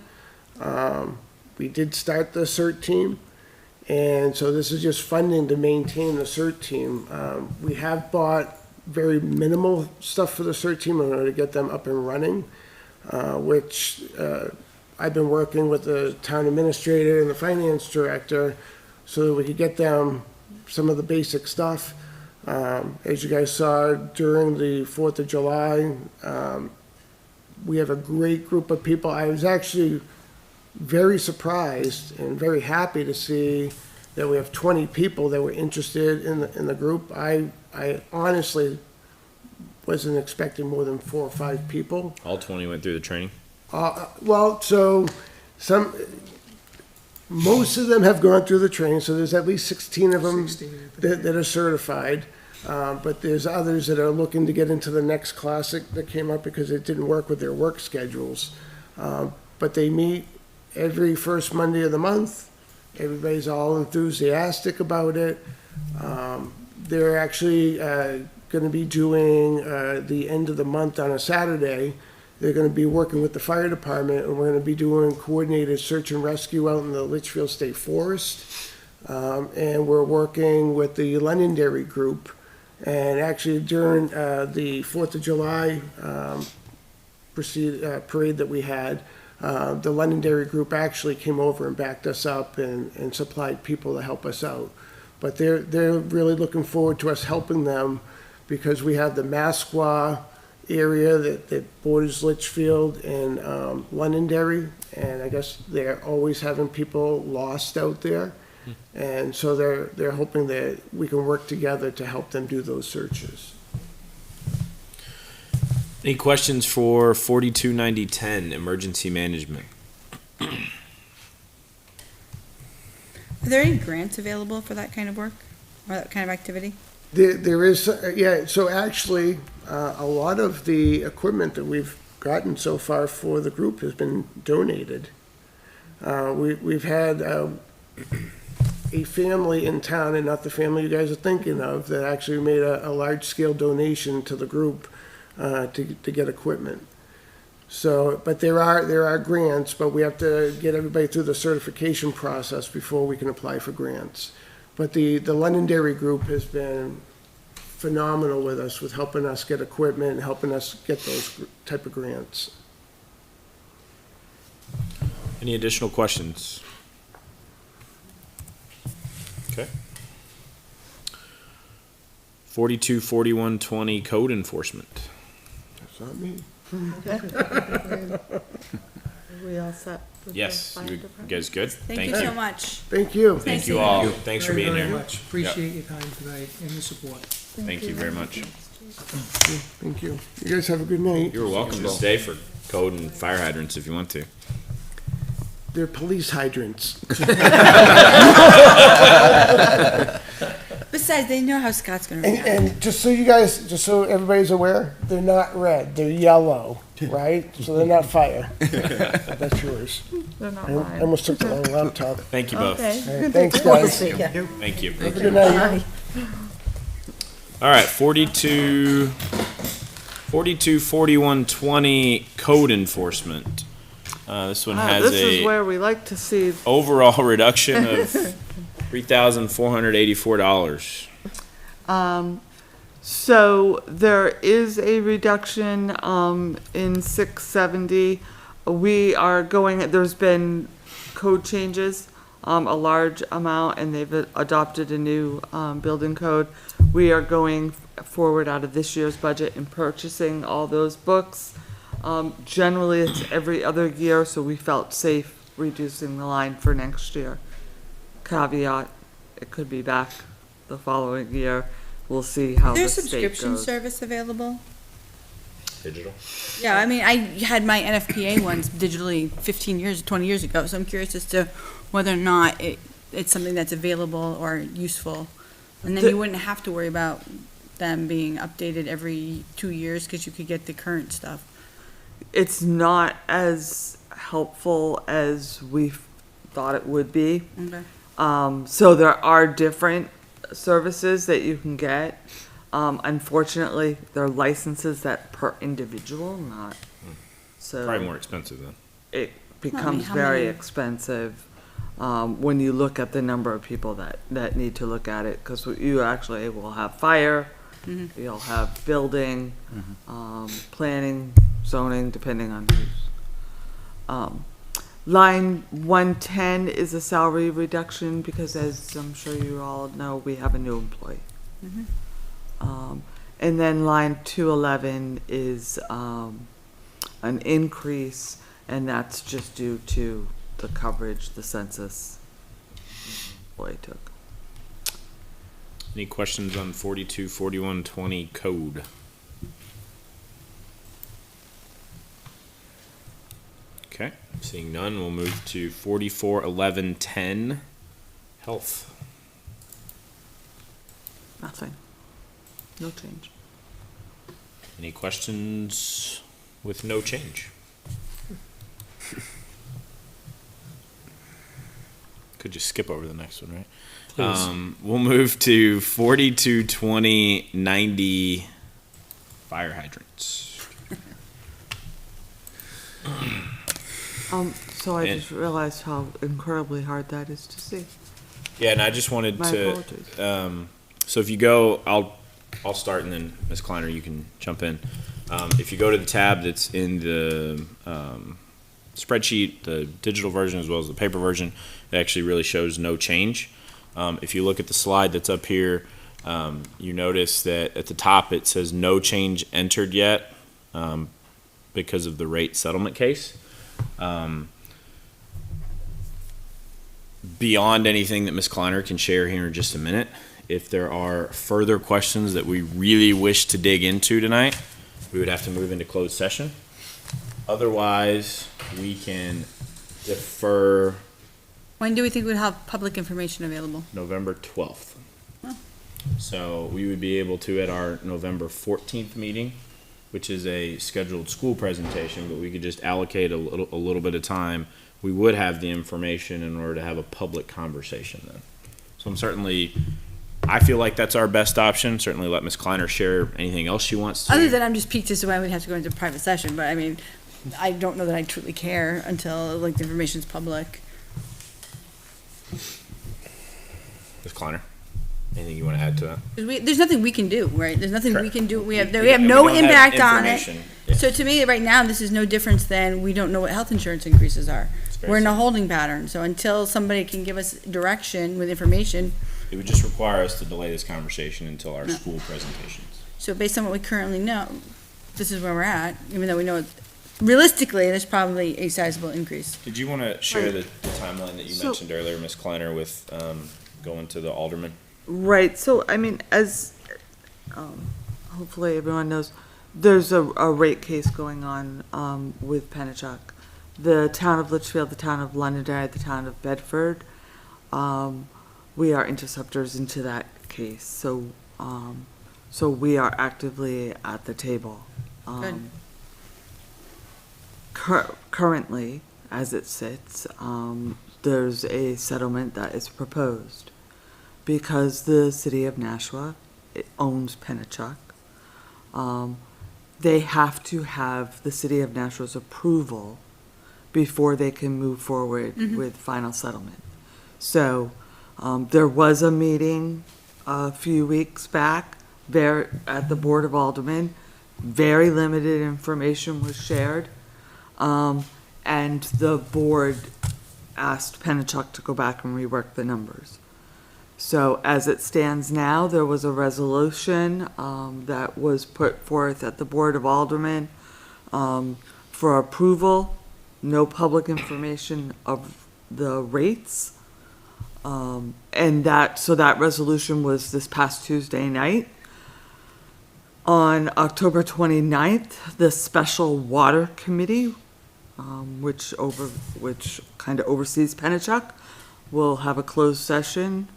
We did start the CERT team, and so this is just funding to maintain the CERT team. We have bought very minimal stuff for the CERT team in order to get them up and running, which I've been working with the town administrator and the finance director so that we could get them some of the basic stuff. As you guys saw during the 4th of July, we have a great group of people. I was actually very surprised and very happy to see that we have 20 people that were interested in the group. I honestly wasn't expecting more than 4 or 5 people. All 20 went through the training? So most of them have gone through the training, so there's at least 16 of them 16. that are certified. But there's others that are looking to get into the next class that came up because it didn't work with their work schedules. But they meet every first Monday of the month. Everybody's all enthusiastic about it. They're actually going to be doing the end of the month on a Saturday. They're going to be working with the fire department, and we're going to be doing coordinated search and rescue out in the Litchfield State Forest. And we're working with the Londonderry group. And actually during the 4th of July parade that we had, the Londonderry group actually came over and backed us up and supplied people to help us out. But they're really looking forward to us helping them because we have the Masqua area that borders Litchfield and Londonderry, and I guess they're always having people lost out there. And so they're hoping that we can work together to help them do those searches. Any questions for 42-90-10, emergency management? Are there any grants available for that kind of work or that kind of activity? There is, yeah, so actually, a lot of the equipment that we've gotten so far for the group has been donated. We've had a family in town, and not the family you guys are thinking of, that actually made a large-scale donation to the group to get equipment. So, but there are grants, but we have to get everybody through the certification process before we can apply for grants. But the Londonderry group has been phenomenal with us, with helping us get equipment and helping us get those type of grants. Any additional questions? Okay. 42-41-20, code enforcement. That's not me. We all set? with the Yes, fire you department? guys good? Thank you so much. Thank you. Thank you all. Thanks for Very, being very here. much. Appreciate your time tonight and the support. Thank you very much. Thank you. You guys have a good night. You're welcome to stay for code and fire hydrants if you want to. They're police hydrants. Besides, they know how Scott's gonna And, react. and just so everybody's aware, they're not red, they're yellow, right? So they're not fire. That's yours. They're not I mine. almost took the wrong laptop. Thank you both. Okay. All right, thanks, guys. Thank you. Have a good night. All right, 42, 4120 code enforcement. This one has This is a where we like to see, overall reduction of $3,484. so there is a reduction, in 670. We are going, there's been code changes, a large amount, and they've adopted a new, building code. We are going forward out of this year's budget and purchasing all those books. Generally, it's every other year, so we felt safe reducing the line for next year. Caveat, it could be back the following year. We'll see how There's the a state subscription goes. service available? Digital? Yeah, I mean, I had my NFPA ones digitally 15 years, 20 years ago, so I'm curious as to whether or not it's something that's available or useful. And then you wouldn't have to worry about them being updated every 2 years, because you could get the current stuff. It's not as helpful as we thought it would be. Okay. So there are different services that you can get. Unfortunately, there are licenses that per individual, not, so. Probably more expensive then. It becomes how very many- expensive, when you look at the number of people that need to look at it, because you actually will have fire, you'll have building, planning, zoning, depending on who's. Line 110 is a salary reduction, because as I'm sure you all know, we have a new employee. And then line 211 is, an increase, and that's just due to the coverage the census employee took. Any questions on 42, 4120 code? Okay, seeing none, we'll move to 441110 health. Nothing. No change. Any questions with no change? Could just skip over the next one, right? Please. We'll move to 422090 fire hydrants. So I And- just realized how incredibly hard that is to see. Yeah, and I just wanted My to, apologies. so if you go, I'll start and then Ms. Kleiner, you can jump in. If you go to the tab that's in the, spreadsheet, the digital version as well as the paper version, it actually really shows no change. If you look at the slide that's up here, you notice that at the top it says no change entered yet, because of the rate settlement case. Beyond anything that Ms. Kleiner can share here in just a minute, if there are further questions that we really wish to dig into tonight, we would have to move into closed session. Otherwise, we can defer When do we think we'd have public information available? November 12th. Oh. So we would be able to at our November 14th meeting, which is a scheduled school presentation, but we could just allocate a little bit of time. We would have the information in order to have a public conversation then. So I feel like that's our best option. Certainly let Ms. Kleiner share anything else she wants to. Other than I'm just piqued as to why we'd have to go into private session, but I mean, I don't know that I truly care until, like, the information's public. Ms. Kleiner, anything you want to add to that? 'Cause there's nothing we can do, right? There's nothing we Correct. can do. We have We no don't have impact on it. information. Yeah. So to me, right now, this is no difference than we don't know what health insurance increases are. It's very We're in a simple. holding pattern, so until somebody can give us direction with information, It would just require us to delay this conversation until our school presentations. so based on what we currently know, this is where we're at, even though we know realistically, there's probably a sizable increase. Did you want to share the timeline that you So- mentioned earlier, Ms. Kleiner, with going to the alderman? Right, so, I mean, as, hopefully everyone knows, there's a rate case going on, with Pennachuck. The town of Litchfield, the town of Londonderry, the town of Bedford, we are interceptors into that case, so, so we are actively at the table. Good. Currently, as it sits, there's a settlement that is proposed. Because the city of Nashua owns Pennachuck, they have to have the city of Nashua's approval before they can move forward with final settlement. So, there was a meeting a few weeks back there at the Board of Aldermen. Very limited information was shared. And the board asked Pennachuck to go back and rework the numbers. So as it stands now, there was a resolution that was put forth at the Board of Aldermen for approval, no public information of the rates. And so that resolution was this past Tuesday night. On October 29th, the Special Water Committee, which kind of oversees Pennachuck, will have a closed session.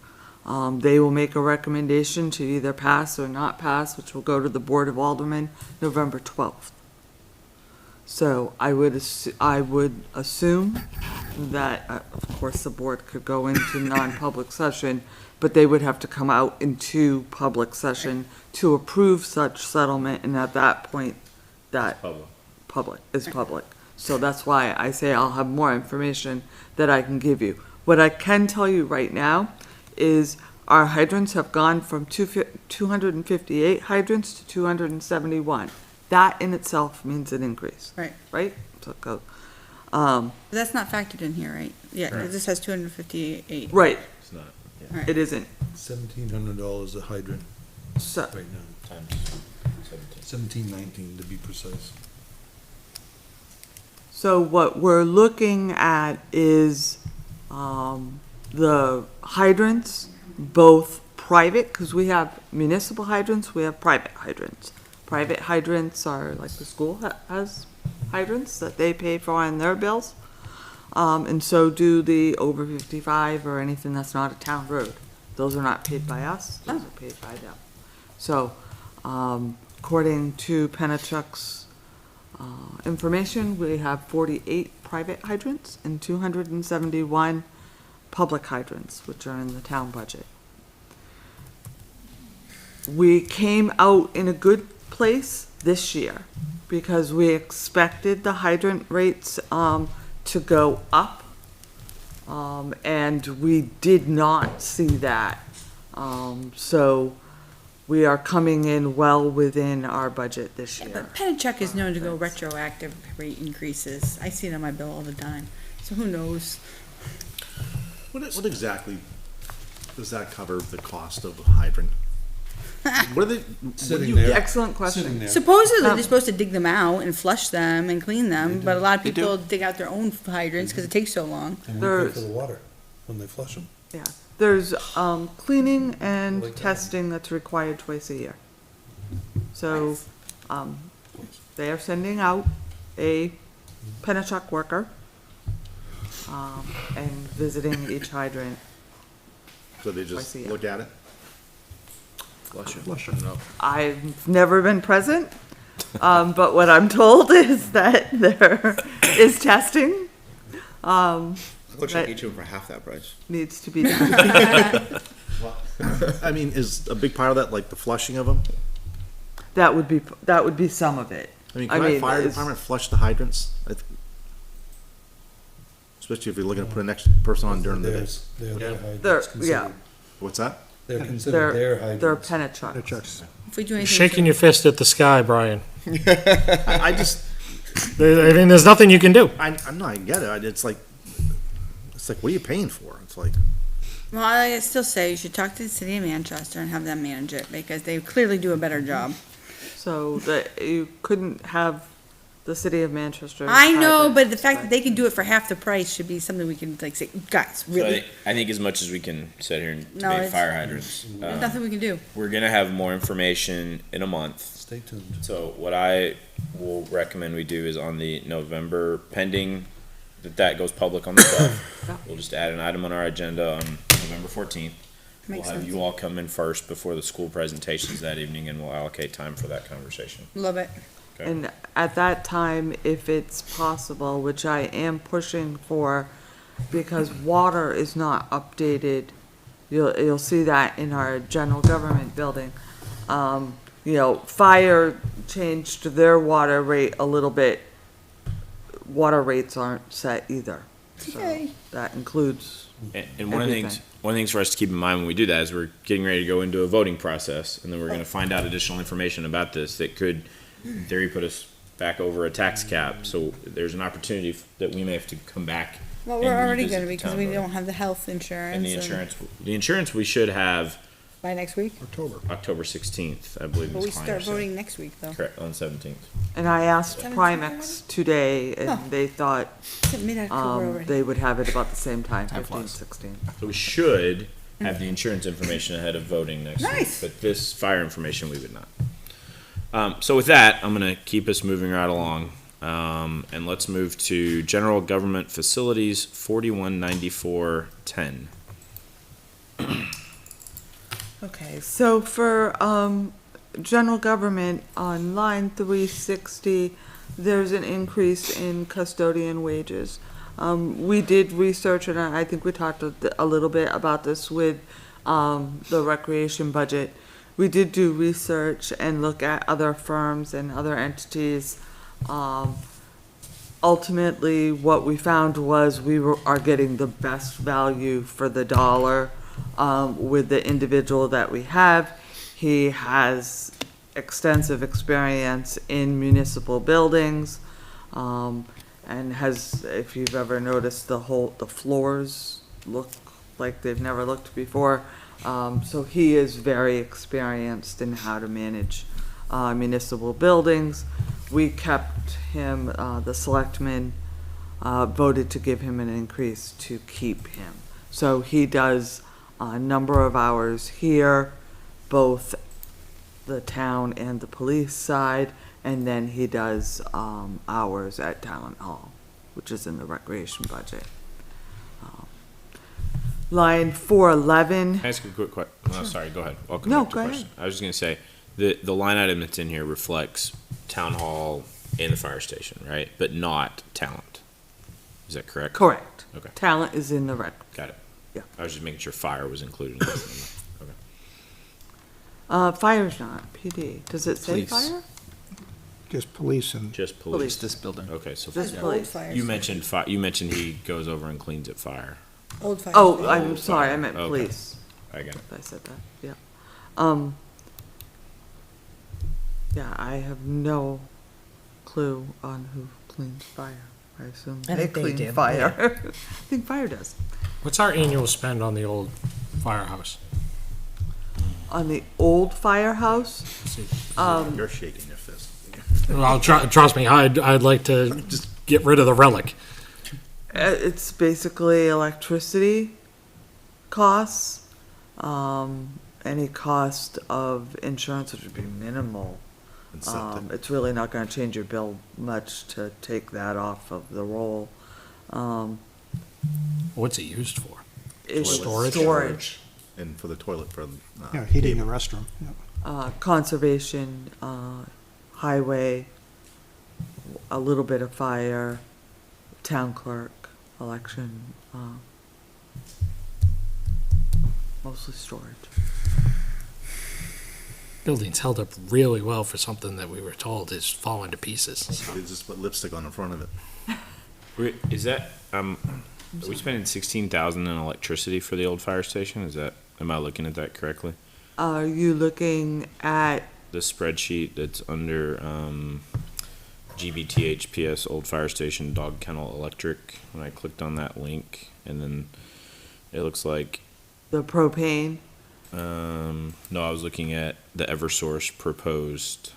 They will make a recommendation to either pass or not pass, which will go to the Board of Aldermen November 12th. So I would assume that, of course, the board could go into non-public session, but they would have to come out into public session to approve such settlement, and at that point, that public is public. So that's why I say I'll have more information that I can give you. What I can tell you right now is our hydrants have gone from 258 hydrants to 271. That in itself means an increase. Right. Right? So go. But that's not factored in here, right? Yeah, 'cause this has 258. Right, It's not. it isn't. $1,700 a hydrant So, right now. Times 17. 1719 to be precise. so what we're looking at is, the hydrants, both private, because we have municipal hydrants, we have private hydrants. Private hydrants are like the school has hydrants that they pay for on their bills. And so do the over 55 or anything that's not a town road. Those are not paid by us, those are paid by them. So, according to Pennachuck's information, we have 48 private hydrants and 271 public hydrants, which are in the town budget. We came out in a good place this year because we expected the hydrant rates to go up, and we did not see that. So we are coming in well within our budget this year. But Pennachuck is known to go retroactive rate increases. I see it on my bill all the time. So who knows? What exactly does that cover the cost of a hydrant? What are they? What do Sitting you there. get? Excellent question. Sitting there. Supposedly, they're supposed to dig them out and flush them and clean them, but a lot of They do. people dig out their own hydrants because it takes so long. And we pay There's- for the water when they flush them. Yeah, there's cleaning Like and that. testing that's required twice a year. So, they are sending out a Pennachuck worker, and visiting each hydrant. So they just Twice a year. look at it? Flush No. I've never been present, but what I'm told is that there is testing, Looks like like each of them for half that price. needs to be done. I mean, is a big part of that like the flushing of them? That would be some of it. I mean, I can our mean, fire it's- department flush the hydrants? Especially if you're looking to put an extra person on during the day. They're their hydrants. They're- considered. yeah. What's that? They're considered their They're hydrants. Pennachucks. If we do You're anything. shaking your fist at the sky, Brian. I just, I mean, there's nothing you can do. I know, I get it. It's like, what are you paying for? It's like, Well, I still say you should talk to the city of Manchester and have them manage it because they clearly do a better job. so that you couldn't have the city of Manchester. I know, hydrant, but the fact that they can do it for half the price should be something we can like say, guys, So really? I think as much as we can sit here and No, debate it's- fire hydrants, There's nothing we can do. we're gonna have more information in a month. Stay tuned. So what I will recommend we do is on the November, pending that goes public on the 12th, we'll just add an item on our agenda on November 14th. We'll Makes have sense. you all come in first before the school presentations that evening, and we'll allocate time for that conversation. Love it. Okay. And at that time, if it's possible, which I am pushing for, because water is not updated, you'll see that in our general government building. Fire changed their water rate a little bit. Water rates aren't set either. So Yay. that includes, And one of the things for us to keep in mind when we do that is we're getting ready to go into a voting process, and then we're gonna find out additional information about this that could, in theory, put us back over a tax cap. So there's an opportunity that we may have to come back. Well, and we're already revisit gonna the because town we voting. don't have the health insurance. And the insurance we should have By next week? October 16th, I believe. But Ms. we Kleiner start said. voting next week, though. Correct, on 17th. and I asked 17th Primex today, Huh. and they thought, It's mid-October already. they would have it about the same time, Time 15, flies. 16. So we should have the insurance information ahead of voting next week. Nice. But this fire information, we would not. So with that, I'm gonna keep us moving right along. And let's move to general government facilities, 419410. Okay, so for general government, on line 360, there's an increase in custodian wages. We did research, and I think we talked a little bit about this with the recreation budget. We did do research and look at other firms and other entities. Ultimately, what we found was are getting the best value for the dollar with the individual that we have. He has extensive experience in municipal buildings, and has, if you've ever noticed, the floors look like they've never looked before. So he is very experienced in how to manage municipal buildings. We kept him, the selectmen voted to give him an increase to keep him. So he does a number of hours here, both the town and the police side, and then he does hours at town hall, which is in the recreation budget. Line 411. Can I ask a quick question? Oh, sorry, go ahead. I'll come No, back to go a ahead. question. I was just gonna say, the line item that's in here reflects town hall and the fire station, right? But not talent. Is that correct? Correct. Okay. Talent is in the rec. Got it. Yeah. I was just making sure fire was included in this. Okay. Fire's not, PD. Does it say Police. fire? Just police and Just Police. police. This building. Okay, so Just Old police. fire you station. mentioned you mentioned he goes over and cleans at fire. Old fire. Oh, station. I'm sorry, I meant Okay. police. I got it. I said that, yeah. Yeah, I have no clue on who cleans fire. I assume I they think they clean do, fire. I think fire does. What's our annual spend on the old firehouse? On the old firehouse, You're shaking your fist. Well, trust me, I'd like to just get rid of the relic. it's basically electricity costs, any cost of insurance, which would be minimal. And septic. It's really not gonna change your bill much to take that off of the roll. What's it used for? It's Storage? storage, And for the toilet, for, yeah, heating the restroom. Yeah. conservation, highway, a little bit of fire, town clerk, election, mostly storage. Building's held up really well for something that we were told is falling to pieces. they just put lipstick on the front of it. Is that are we spending 16,000 in electricity for the old fire station? Am I looking at that correctly? Are you looking at, The spreadsheet that's under GBTHPS Old Fire Station Dog Kennel Electric. When I clicked on that link, and then it looks like the propane? no, I was looking at the EverSource proposed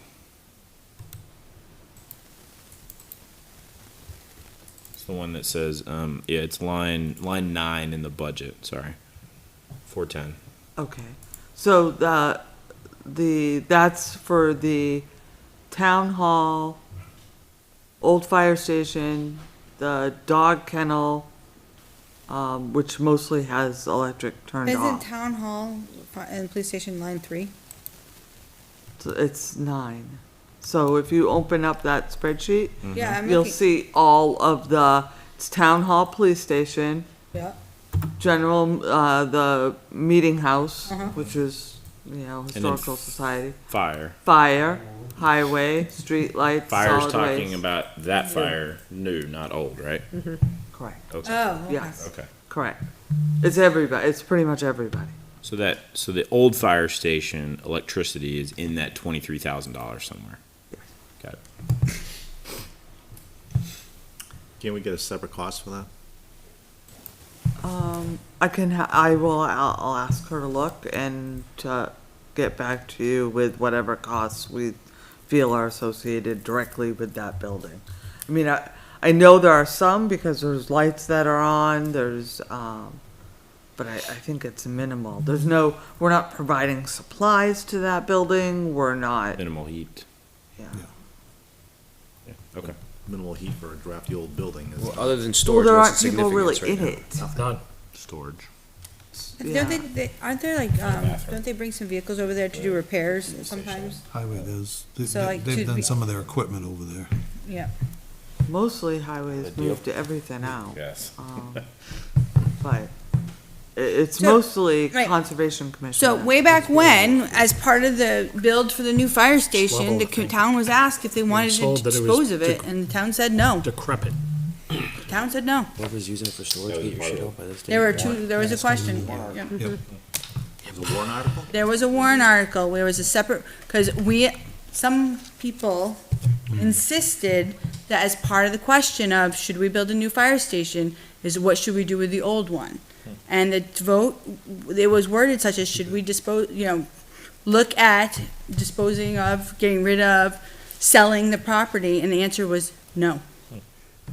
the one that says, yeah, it's line 9 in the budget, sorry. 410. Okay, so that's for the town hall, old fire station, the dog kennel, which mostly has electric turned Isn't off. town hall and police station line 3? So it's 9. So if you open up that spreadsheet, Yeah, I'm you'll looking. see all of it's town hall, police station, Yeah. general, the meeting house, Uh-huh. which is, historical society, Fire. fire, highway, street lights, Fire's solid talking waste. about that fire, new, not old, right? Correct, Okay. Oh, okay. yes, Okay. correct. It's everybody, it's pretty much everybody. So the old fire station electricity is in that $23,000 somewhere. Got it. Can't we get a separate cost for that? I'll ask her to look and to get back to you with whatever costs we feel are associated directly with that building. I mean, I know there are some because there's lights that are on, but I think it's minimal. We're not providing supplies to that building, we're not, Minimal heat. yeah. Yeah. Okay. Minimal heat for a drafty old building is Well, other than Well, storage, there what's aren't the people really significance right in now? it. None. storage. Yeah. Don't they, aren't there like, don't they bring some vehicles over there to do repairs sometimes? Highway does. So, like, They've should done we- some of their equipment over there. Yeah. Mostly highways The deal. moved everything out. Yes. But it's So- mostly right. Conservation Commission. So way back when, as part of the build for the new fire station, Level the of thing. town was asked if they wanted to sold that it was dispose of it, and the town said no. Decrepit. The town said no. Whoever's using it for storage, get your shit out by this day. There were there was a question. Yeah. Yep. There's a warrant article? There was a warrant article, where it was a separate, because some people insisted that as part of the question of, should we build a new fire station, is what should we do with the old one? And the vote, it was worded such as, should we look at disposing of, getting rid of, selling the property, and the answer was no.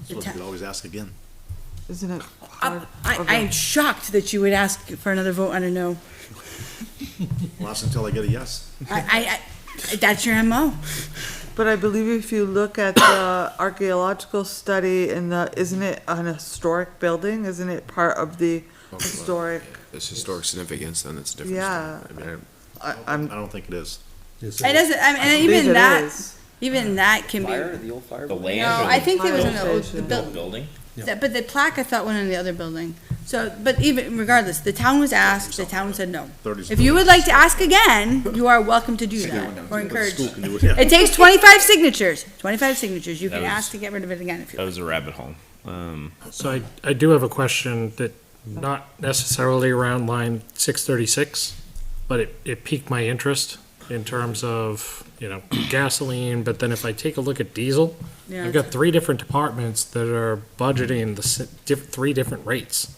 So we could always ask again. Isn't it? part of I'm shocked that you would ask for another vote on a no. Well, ask until I get a yes. That's your MO. But I believe if you look at the archaeological study isn't it an historic building? Isn't it part of the historic? It's historic significance, then it's a different. Yeah. story. I mean, I'm. I don't think it is. It doesn't, I mean, and believe even it that, is. even that can be. the old fire. The land. No, or I think it was in the Fire old, station. the building. but the plaque I thought went in the other building. So, but even regardless, the town was asked, the town said no. 30s If you would like to ask again, you are welcome to do that, or School encouraged. can do it, yeah. It takes 25 signatures, 25 signatures. You That can was- ask to get rid of it again if you That like. was a rabbit hole. So I do have a question that, not necessarily around line 636, but it piqued my interest in terms of, gasoline, but then if I take a look at diesel, Yeah. I've got 3 different departments that are budgeting the 3 different rates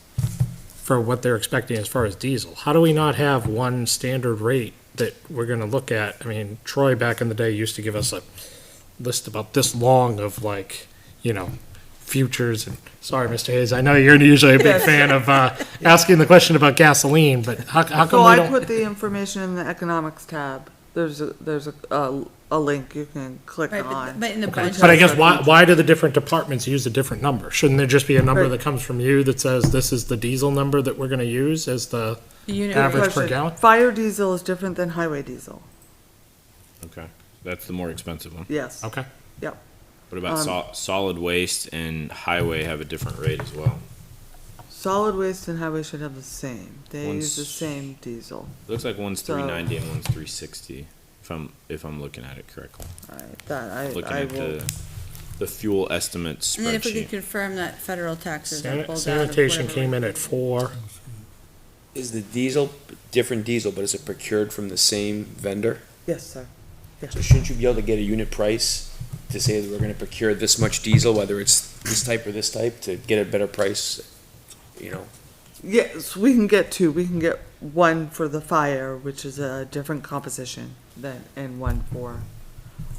for what they're expecting as far as diesel. How do we not have one standard rate that we're gonna look at? I mean, Troy back in the day used to give us a list about this long of futures and, sorry, Mr. Hayes, I know you're usually a big fan of, asking the question about gasoline, but how So come we I don't? put the information in the economics tab. There's a link you can click Right, on. but in the budget. But I guess why do the different departments use a different number? Shouldn't there just be a number Right. that comes from you that says this is the diesel number that we're gonna use as the The unit average rate. per Question. gallon? Fire diesel is different than highway diesel. Okay. That's the more expensive one. Yes. Okay. What about solid waste and highway have a different rate as well? Solid waste and highway should have the same. They One's- use the same diesel. Looks like one's So- 390 and one's 360. If I'm looking at it correctly. Alright, that Looking I at will. the fuel estimate And then if we could spreadsheet. confirm that federal taxes are pulled out of Sanitation whatever came rate. in at 4. Is the diesel different diesel, but is it procured from the same vendor? Yes, sir. So shouldn't you be able to get a unit price to say that we're gonna procure this much diesel, whether it's this type or this type, to get a better price? Yes, we can get two. We can get one for the fire, which is a different composition and one for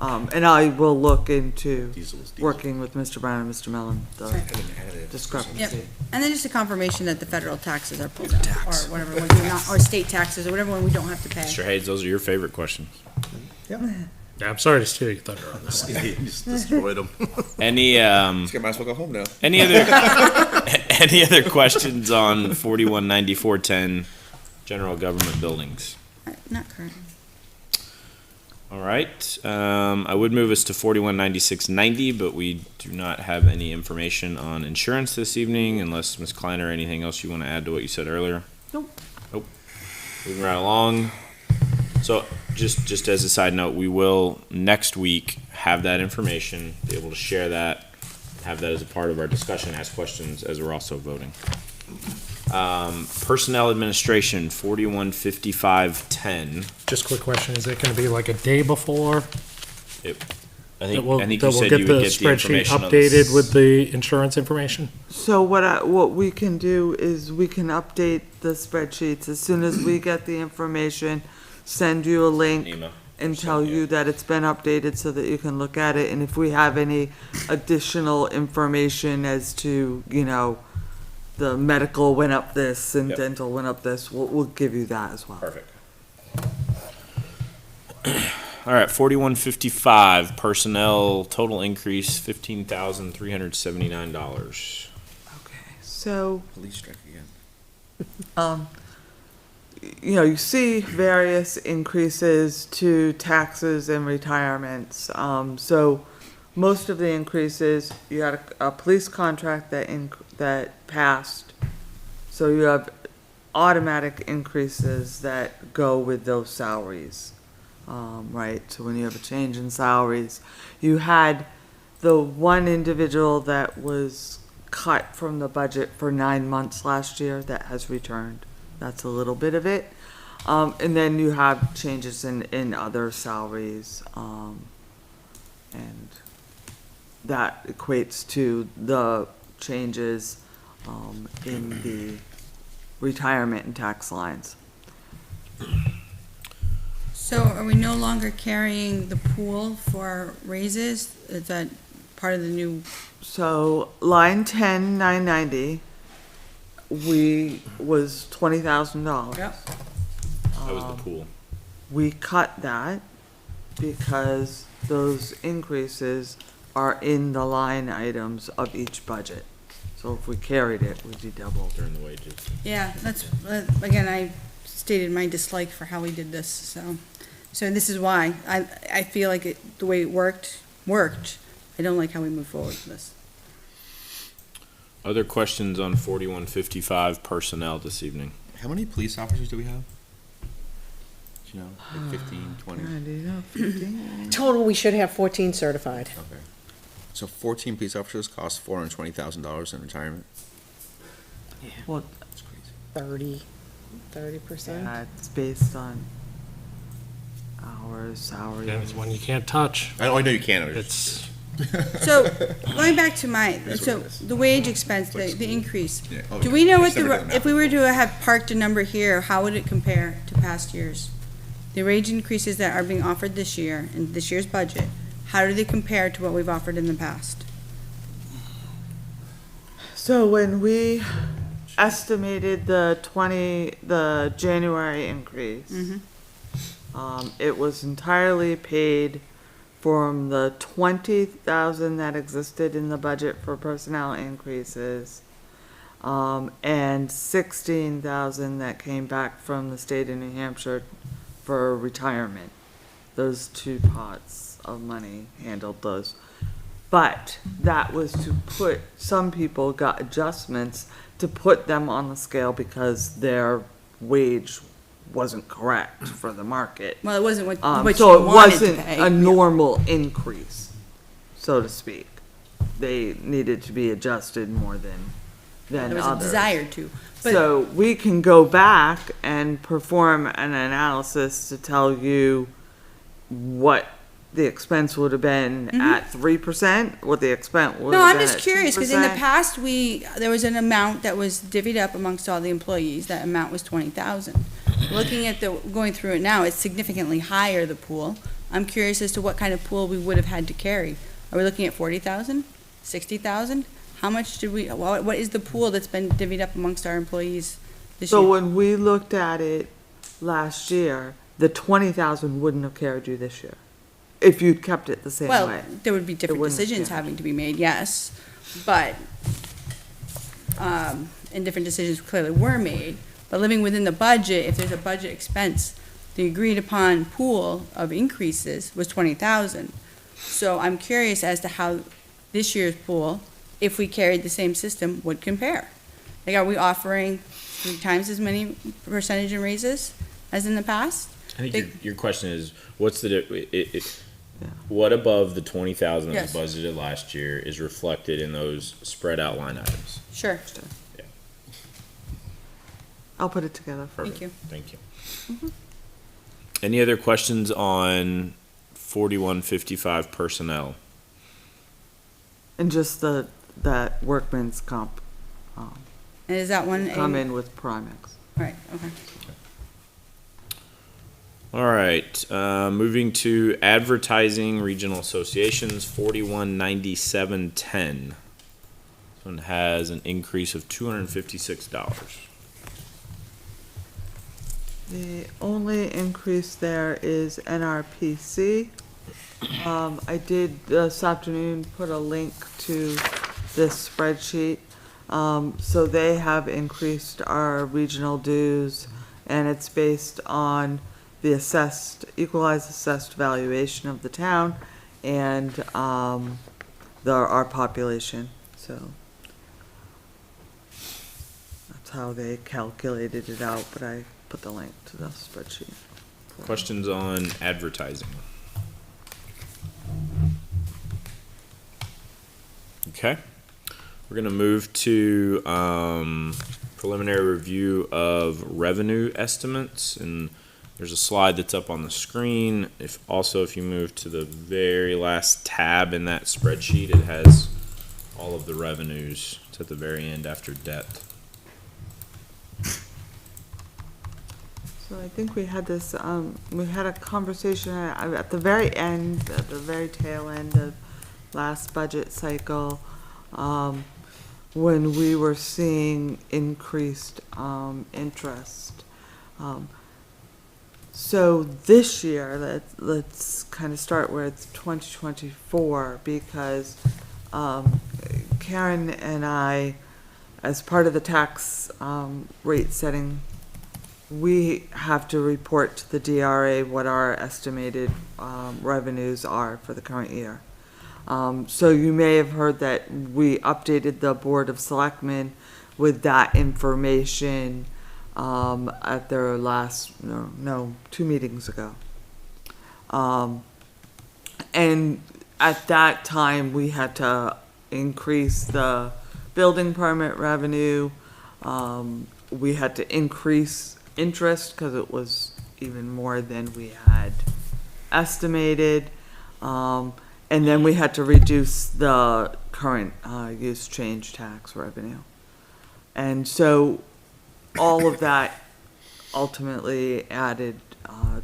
And I will look into Diesel is diesel. working with Mr. Brown and Mr. Mellon, the discrepancy. And then just a confirmation that the federal taxes are pulled out, or whatever, ones we're not, or state taxes, or whatever one we don't have to pay. Mr. Hayes, those are your favorite questions. Yeah, I'm sorry to steal your thunder on this. You just destroyed them. Any, Might as well go home now. any other, any other questions on 419410, general government buildings? Not current. All right, I would move us to 419690, but we do not have any information on insurance this evening, unless Ms. Kleiner, anything else you want to add to what you said earlier? Nope. Nope. Moving right along. So, just as a side note, we will next week have that information, be able to share that, have that as a part of our discussion, ask questions as we're also voting. Personnel administration, 415510. Just a quick question, is it gonna be like a day before? I That think we'll you that said we'll you get would the get the spreadsheet information on updated with the insurance information? So what we can do is we can update the spreadsheets as soon as we get the information, send you a link Email. and tell you that it's been updated so that you can look at it. And if we have any additional information as to, the medical went up this and Yep. dental went up this, we'll give you that as well. Perfect. All right, 4155, personnel, total increase, $15,379. Okay, so, Police strike again. you see various increases to taxes and retirements. So most of the increases, you had a police contract that passed. So you have automatic increases that go with those salaries, right? So when you have a change in salaries, you had the one individual that was cut from the budget for 9 months last year that has returned. That's a little bit of it. And then you have changes in other salaries, and that equates to the changes, in the retirement and tax lines. So are we no longer carrying the pool for raises? Is that part of the new, So line 10, 990, was $20,000. Yep. That was the pool. We cut that because those increases are in the line items of each budget. So if we carried it, we'd be double. During the wages. yeah, that's, again, I stated my dislike for how we did this, so this is why. I feel like the way it worked. I don't like how we move forward with this. Other questions on 4155 personnel this evening? How many police officers do we have? Do you know, like 15, 20? 15. Total, we should have 14 certified. Okay. So 14 police officers cost $420,000 in retirement? Well, That's crazy. 30%. yeah, it's based on hours, salaries. Yeah, it's one you can't touch. I know you can't. It's, So, going back to That's so what it is. the wage expense, the increase, Yeah. Oh, do we know what it's never done if we were to have parked a number here, how would it compare to past years? The wage increases that are being offered this year, in this year's budget, how do they compare to what we've offered in the past? So when we estimated the January increase, it was entirely paid from the 20,000 that existed in the budget for personnel increases, and 16,000 that came back from the state of New Hampshire for retirement. Those two pots of money handled those. But that was to put, some people got adjustments to put them on the scale because their wage wasn't correct for the market. Well, it wasn't what So you it wanted to wasn't pay. a normal increase, so to speak. They needed to be adjusted more than There was a others. desire to, but So we can go back and perform an analysis to tell you what the expense would have been at 3%, what the expense would no, have I'm been just at curious, because in the 2%. past, there was an amount that was divvied up amongst all the employees, that amount was 20,000. Looking at going through it now, it's significantly higher, the pool, I'm curious as to what kind of pool we would have had to carry. Are we looking at 40,000, 60,000? How much did we, what is the pool that's been divvied up amongst our employees this So year? when we looked at it last year, the 20,000 wouldn't have carried you this year, if you'd kept it the same Well, way. there would be different wouldn't have decisions changed. having to be made, yes, but, and different decisions clearly were made. But living within the budget, if there's a budget expense, the agreed upon pool of increases was 20,000. So I'm curious as to how this year's pool, if we carried the same system, would compare. Like, are we offering 3 times as many percentage in raises as in the past? I think Big- your question is, what's the, what above the 20,000 that was Yes. budgeted last year is reflected in those spread out line items? Sure, I'll put it together for you. thank you. Thank you. Any other questions on 4155 personnel? And just that workman's comp, And is that one? come in with Primex. Right, okay. All right, moving to advertising regional associations, 419710. This one has an increase of $256. The only increase there is NRPC. I did this afternoon put a link to this spreadsheet. So they have increased our regional dues, and it's based on the equalized assessed valuation of the town and, our population, so. That's how they calculated it out, but I put the link to the spreadsheet. Questions on advertising? Okay, we're gonna move to preliminary review of revenue estimates, and there's a slide that's up on the screen. If you move to the very last tab in that spreadsheet, it has all of the revenues. It's at the very end after debt. So I think we had this, we had a conversation at the very end, at the very tail end of last budget cycle, when we were seeing increased, interest. So this year, let's kind of start with 2024, because, Karen and I, as part of the tax, rate setting, we have to report to the DRA what our estimated revenues are for the current year. So you may have heard that we updated the Board of Selectmen with that information at their last, 2 meetings ago. And at that time, we had to increase the building permit revenue. We had to increase interest because it was even more than we had estimated. And then we had to reduce the current use change tax revenue. And so all of that ultimately added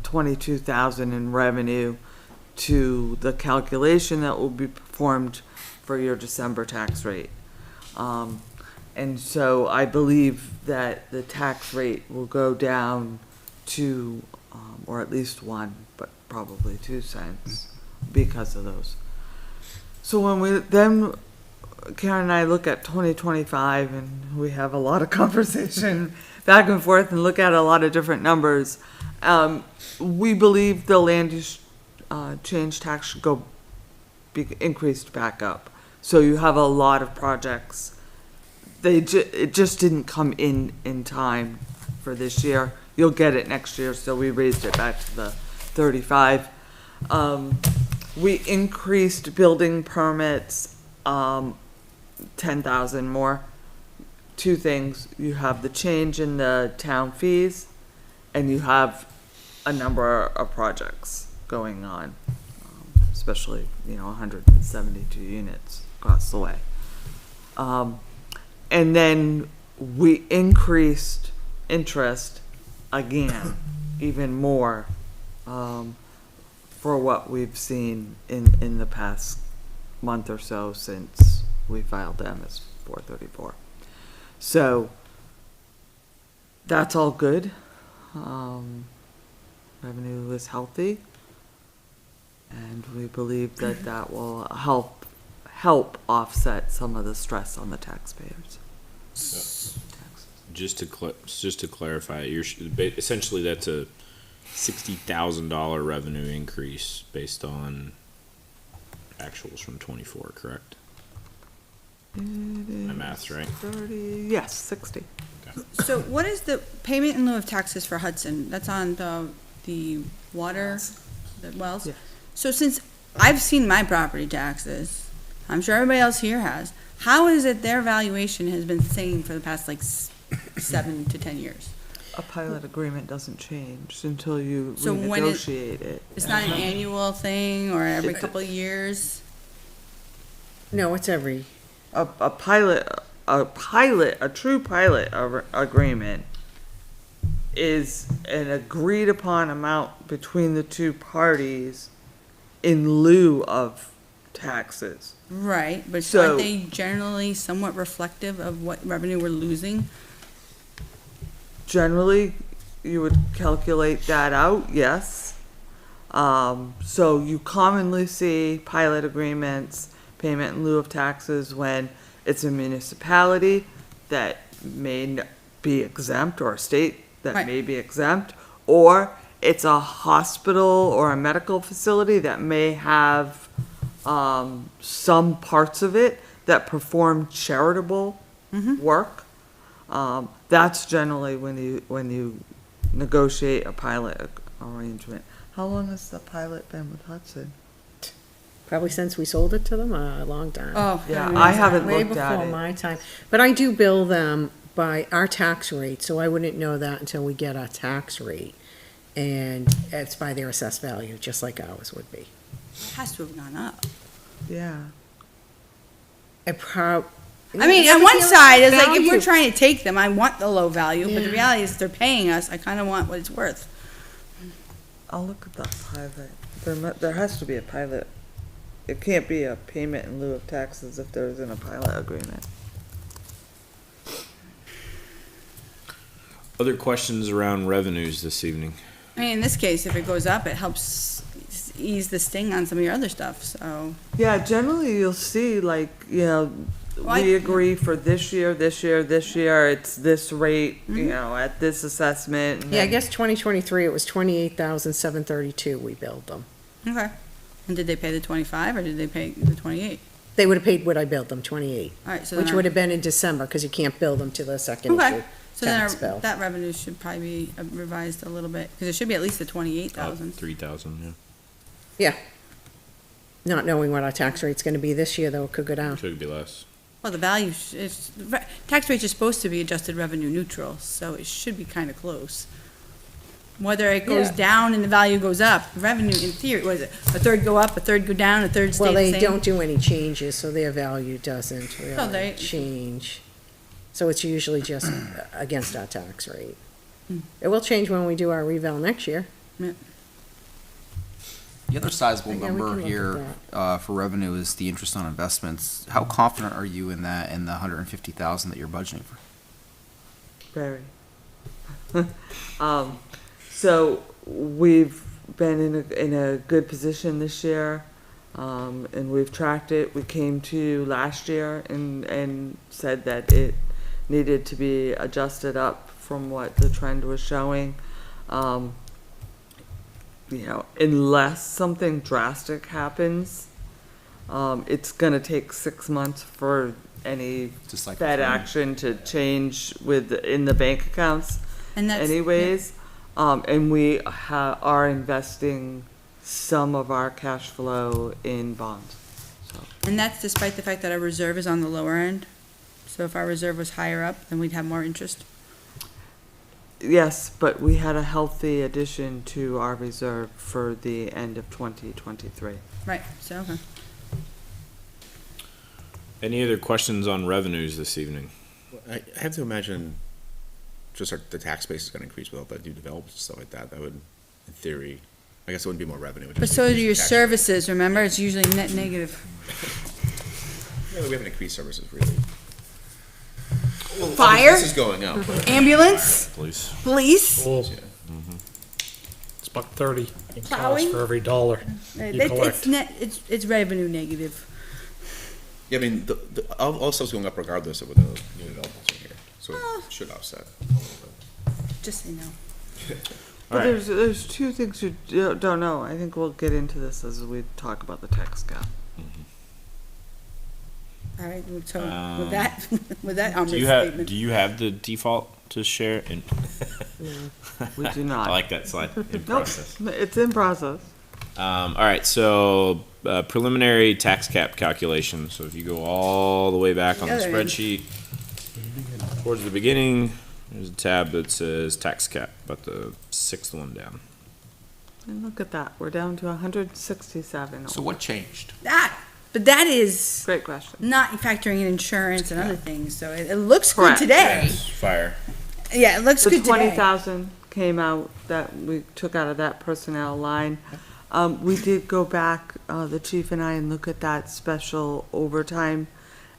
22,000 in revenue to the calculation that will be performed for your December tax rate. And so I believe that the tax rate will go down to, or at least 1, but probably 2 cents because of those. So then Karen and I look at 2025, and we have a lot of conversation back and forth and look at a lot of different numbers. We believe the land use change tax should be increased back up. So you have a lot of projects. It just didn't come in time for this year. You'll get it next year, so we raised it back to the 35. We increased building permits, 10,000 more. 2 things: you have the change in the town fees, and you have a number of projects going on, especially 172 units across the way. And then we increased interest again, even more, for what we've seen in the past month or so since we filed them as 434. So that's all good. Revenue is healthy, and we believe that that will help offset some of the stress on the taxpayers. Just to clarify, essentially that's a $60,000 revenue increase based on actuals from 24, correct? My math's right. 30, yes, 60. So what is the payment in lieu of taxes for Hudson? That's on the water, the wells? Yeah. So since I've seen my property taxes, I'm sure everybody else here has, how is it their valuation has been the same for the past like 7 to 10 years? A pilot agreement doesn't change until you So when it- renegotiate it. It's not an annual thing or every couple of years? No, it's every, A true pilot agreement is an agreed upon amount between the two parties in lieu of taxes. Right, but So- aren't they generally somewhat reflective of what revenue we're losing? Generally, you would calculate that out, yes. So you commonly see pilot agreements, payment in lieu of taxes when it's a municipality that may be exempt, or a state that Right. may be exempt, or it's a hospital or a medical facility that may have some parts of it that perform charitable work. That's generally when you negotiate a pilot arrangement. How long has the pilot been with Hudson? probably since we sold it to them, a long time. Oh. Yeah, I haven't Way looked at before it. my time. But I do bill them by our tax rate, so I wouldn't know that until we get our tax rate. And it's by their assessed value, just like ours would be. It has to have gone up. Yeah. I I mean, on one side, it's like, if we're Value. trying to take them, I want the low value, but the Yeah. reality is they're paying us, I kinda want what it's worth. I'll look at that pilot. There has to be a pilot. It can't be a payment in lieu of taxes if there isn't a pilot agreement. Other questions around revenues this evening? I mean, in this case, if it goes up, it helps ease the sting on some of your other stuff, so. Yeah, generally you'll see like, Well, I- we agree for this year, it's this rate, at this assessment. and Yeah, I then- guess 2023, it was 28,732 we billed them. Okay. And did they pay the 25 or did they pay the 28? They would have paid what I billed them, 28, All right, so which then would have been in December, because you can't bill them to the second Okay. issue So then tax bill. that revenue should probably be revised a little bit, because it should be at least the 28,000. 3,000, yeah. Yeah. Not knowing what our tax rate's gonna be this year, though, it could go down. Could be less. Well, the value, tax rates are supposed to be adjusted revenue neutral, so it should be kind of close. Whether it goes Yeah. down and the value goes up, revenue in theory, was it a third go up, a third go down, a third stay Well, the they same? don't do any changes, so their value doesn't they- really change. So it's usually just against our tax rate. It will change when we do our reval next year. The other sizable Yeah, we number can look at here for revenue is the interest on investments. How confident are you in that, in the 150,000 that you're budgeting for? Very. So we've been in a good position this year, and we've tracked it. We came to you last year and said that it needed to be adjusted up from what the trend was showing. Unless something drastic happens, it's gonna take 6 months for any Just like Fed action to change in the bank accounts And that's, anyways. And we are investing some of our cash flow in bonds. So, and that's despite the fact that our reserve is on the lower end. So if our reserve was higher up, then we'd have more interest. yes, but we had a healthy addition to our reserve for the end of 2023. Right, so, okay. Any other questions on revenues this evening? I have to imagine just the tax base is gonna increase with all the new developments and stuff like that. That would, in theory, I guess it wouldn't be more revenue. it'd But just so do increase the your tax rate. services, remember? It's usually net negative. Yeah, we haven't increased services really. Well, Fire? This is going up. but- Ambulance, Please. police, Well, it's $1.30 in cost Plowing? for every dollar you it's collect. net, it's revenue negative. Yeah, I mean, all stuff's going up regardless of what the new developments are here, so Ah. it should offset. Just say no. But Alright. there's two things you don't know. I think we'll get into this as we talk about the tax cap. All right, so with that, with that Do ominous you have, statement. do you have the default to share? In, We do not. I like that slide in Nope, process. it's in process. All right, so preliminary tax cap calculation. So if you go all the way back on the The other end. spreadsheet, towards the beginning, there's a tab that says tax cap, about the sixth one down. And look at that, we're down to 167. So what changed? But that is Great question. not factoring in insurance and other things, so it looks good Correct. today. Fire. Yeah, it looks The good today. 20,000 came out that we took out of that personnel line. We did go back, the chief and I, and look at that special overtime,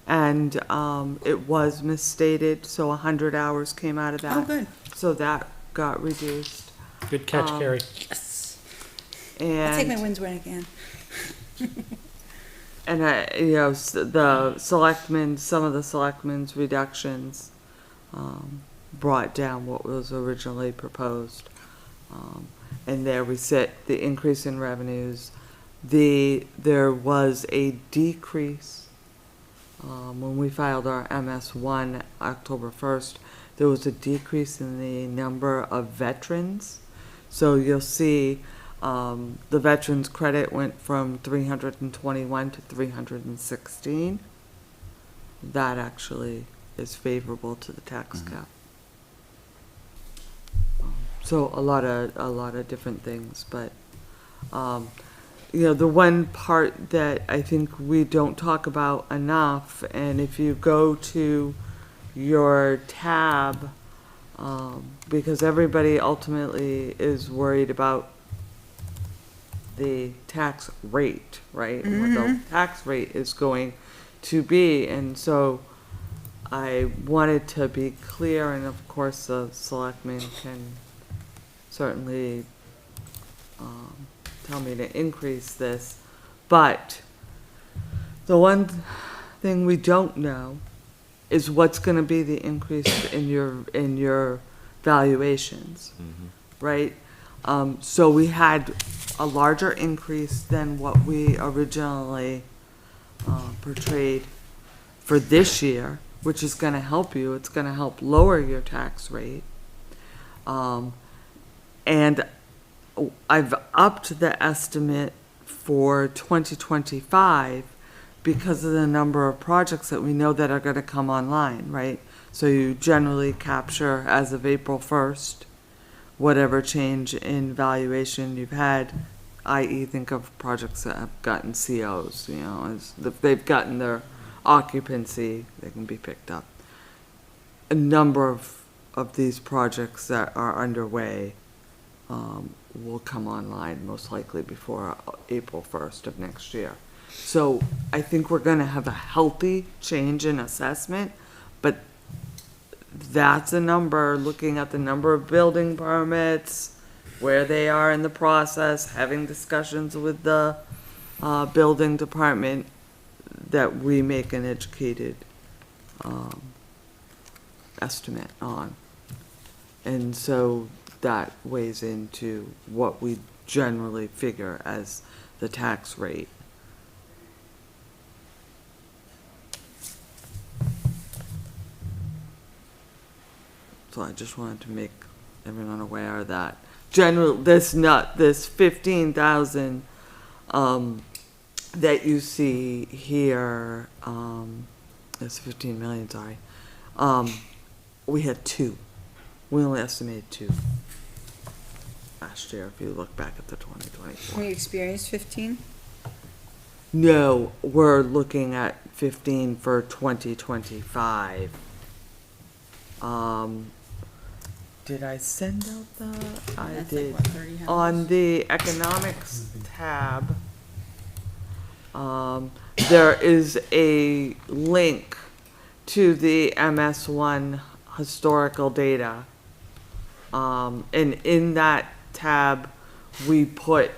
and it was misstated, so 100 hours came out of that. Oh, good. So that got reduced. Good catch, Carrie. Yes. I'll take my And, wins when I can. and the selectmen, some of the selectmen's reductions brought down what was originally proposed. And there we sit, the increase in revenues. There was a decrease, when we filed our MS1 October 1st, there was a decrease in the number of veterans. So you'll see, the veterans credit went from 321 to 316. That actually is favorable to the tax cap. So a lot of different things, but, the one part that I think we don't talk about enough, and if you go to your tab, because everybody ultimately is worried about the tax rate, right? And what the tax rate is going to be, and so I wanted to be clear, and of course the selectmen can certainly tell me to increase this, but the one thing we don't know is what's gonna be the increase in your valuations, right? So we had a larger increase than what we originally portrayed for this year, which is gonna help you, it's gonna help lower your tax rate. And I've upped the estimate for 2025 because of the number of projects that we know that are gonna come online, right? So you generally capture, as of April 1st, whatever change in valuation you've had, i.e. think of projects that have gotten COs, as if they've gotten their occupancy, they can be picked up. A number of these projects that are underway will come online most likely before April 1st of next year. So I think we're gonna have a healthy change in assessment, but that's a number, looking at the number of building permits, where they are in the process, having discussions with the building department, that we make an educated estimate on. And so that weighs into what we generally figure as the tax rate. So I just wanted to make everyone aware that this 15,000, that you see here, it's 15 million, sorry. We had two. We only estimated two last year, if you look back at the 2024. We experienced 15? No, we're looking at 15 for 2025. did I send out the? I That's like, did. what, 30 houses? On the economics tab, there is a link to the MS1 historical data. And in that tab, we put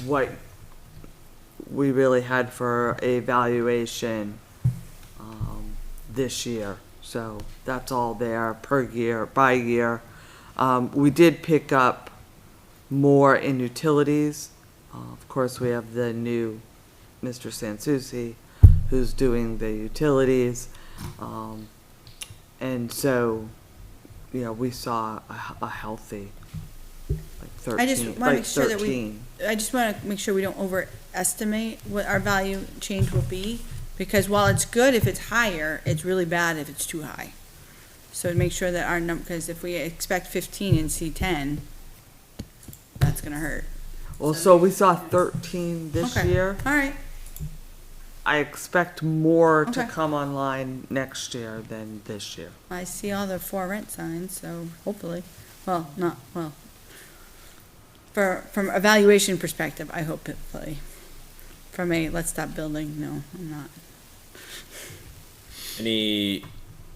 what we really had for a valuation, this year. So that's all there per year, by year. We did pick up more in utilities. Of course, we have the new Mr. Sansucci, who's doing the utilities. And so, we saw a healthy, like 13, I just want to like make sure that 13. I just want to make sure we don't overestimate what our value change will be, because while it's good if it's higher, it's really bad if it's too high. So to make sure that our because if we expect 15 and see 10, that's gonna hurt. Well, so we saw 13 this Okay. year. All right, I expect more to Okay. come online next year than this year. I see all the for rent signs, so hopefully, well, not, well, from a valuation perspective, I hope hopefully. From a let's stop building, no, I'm not. Any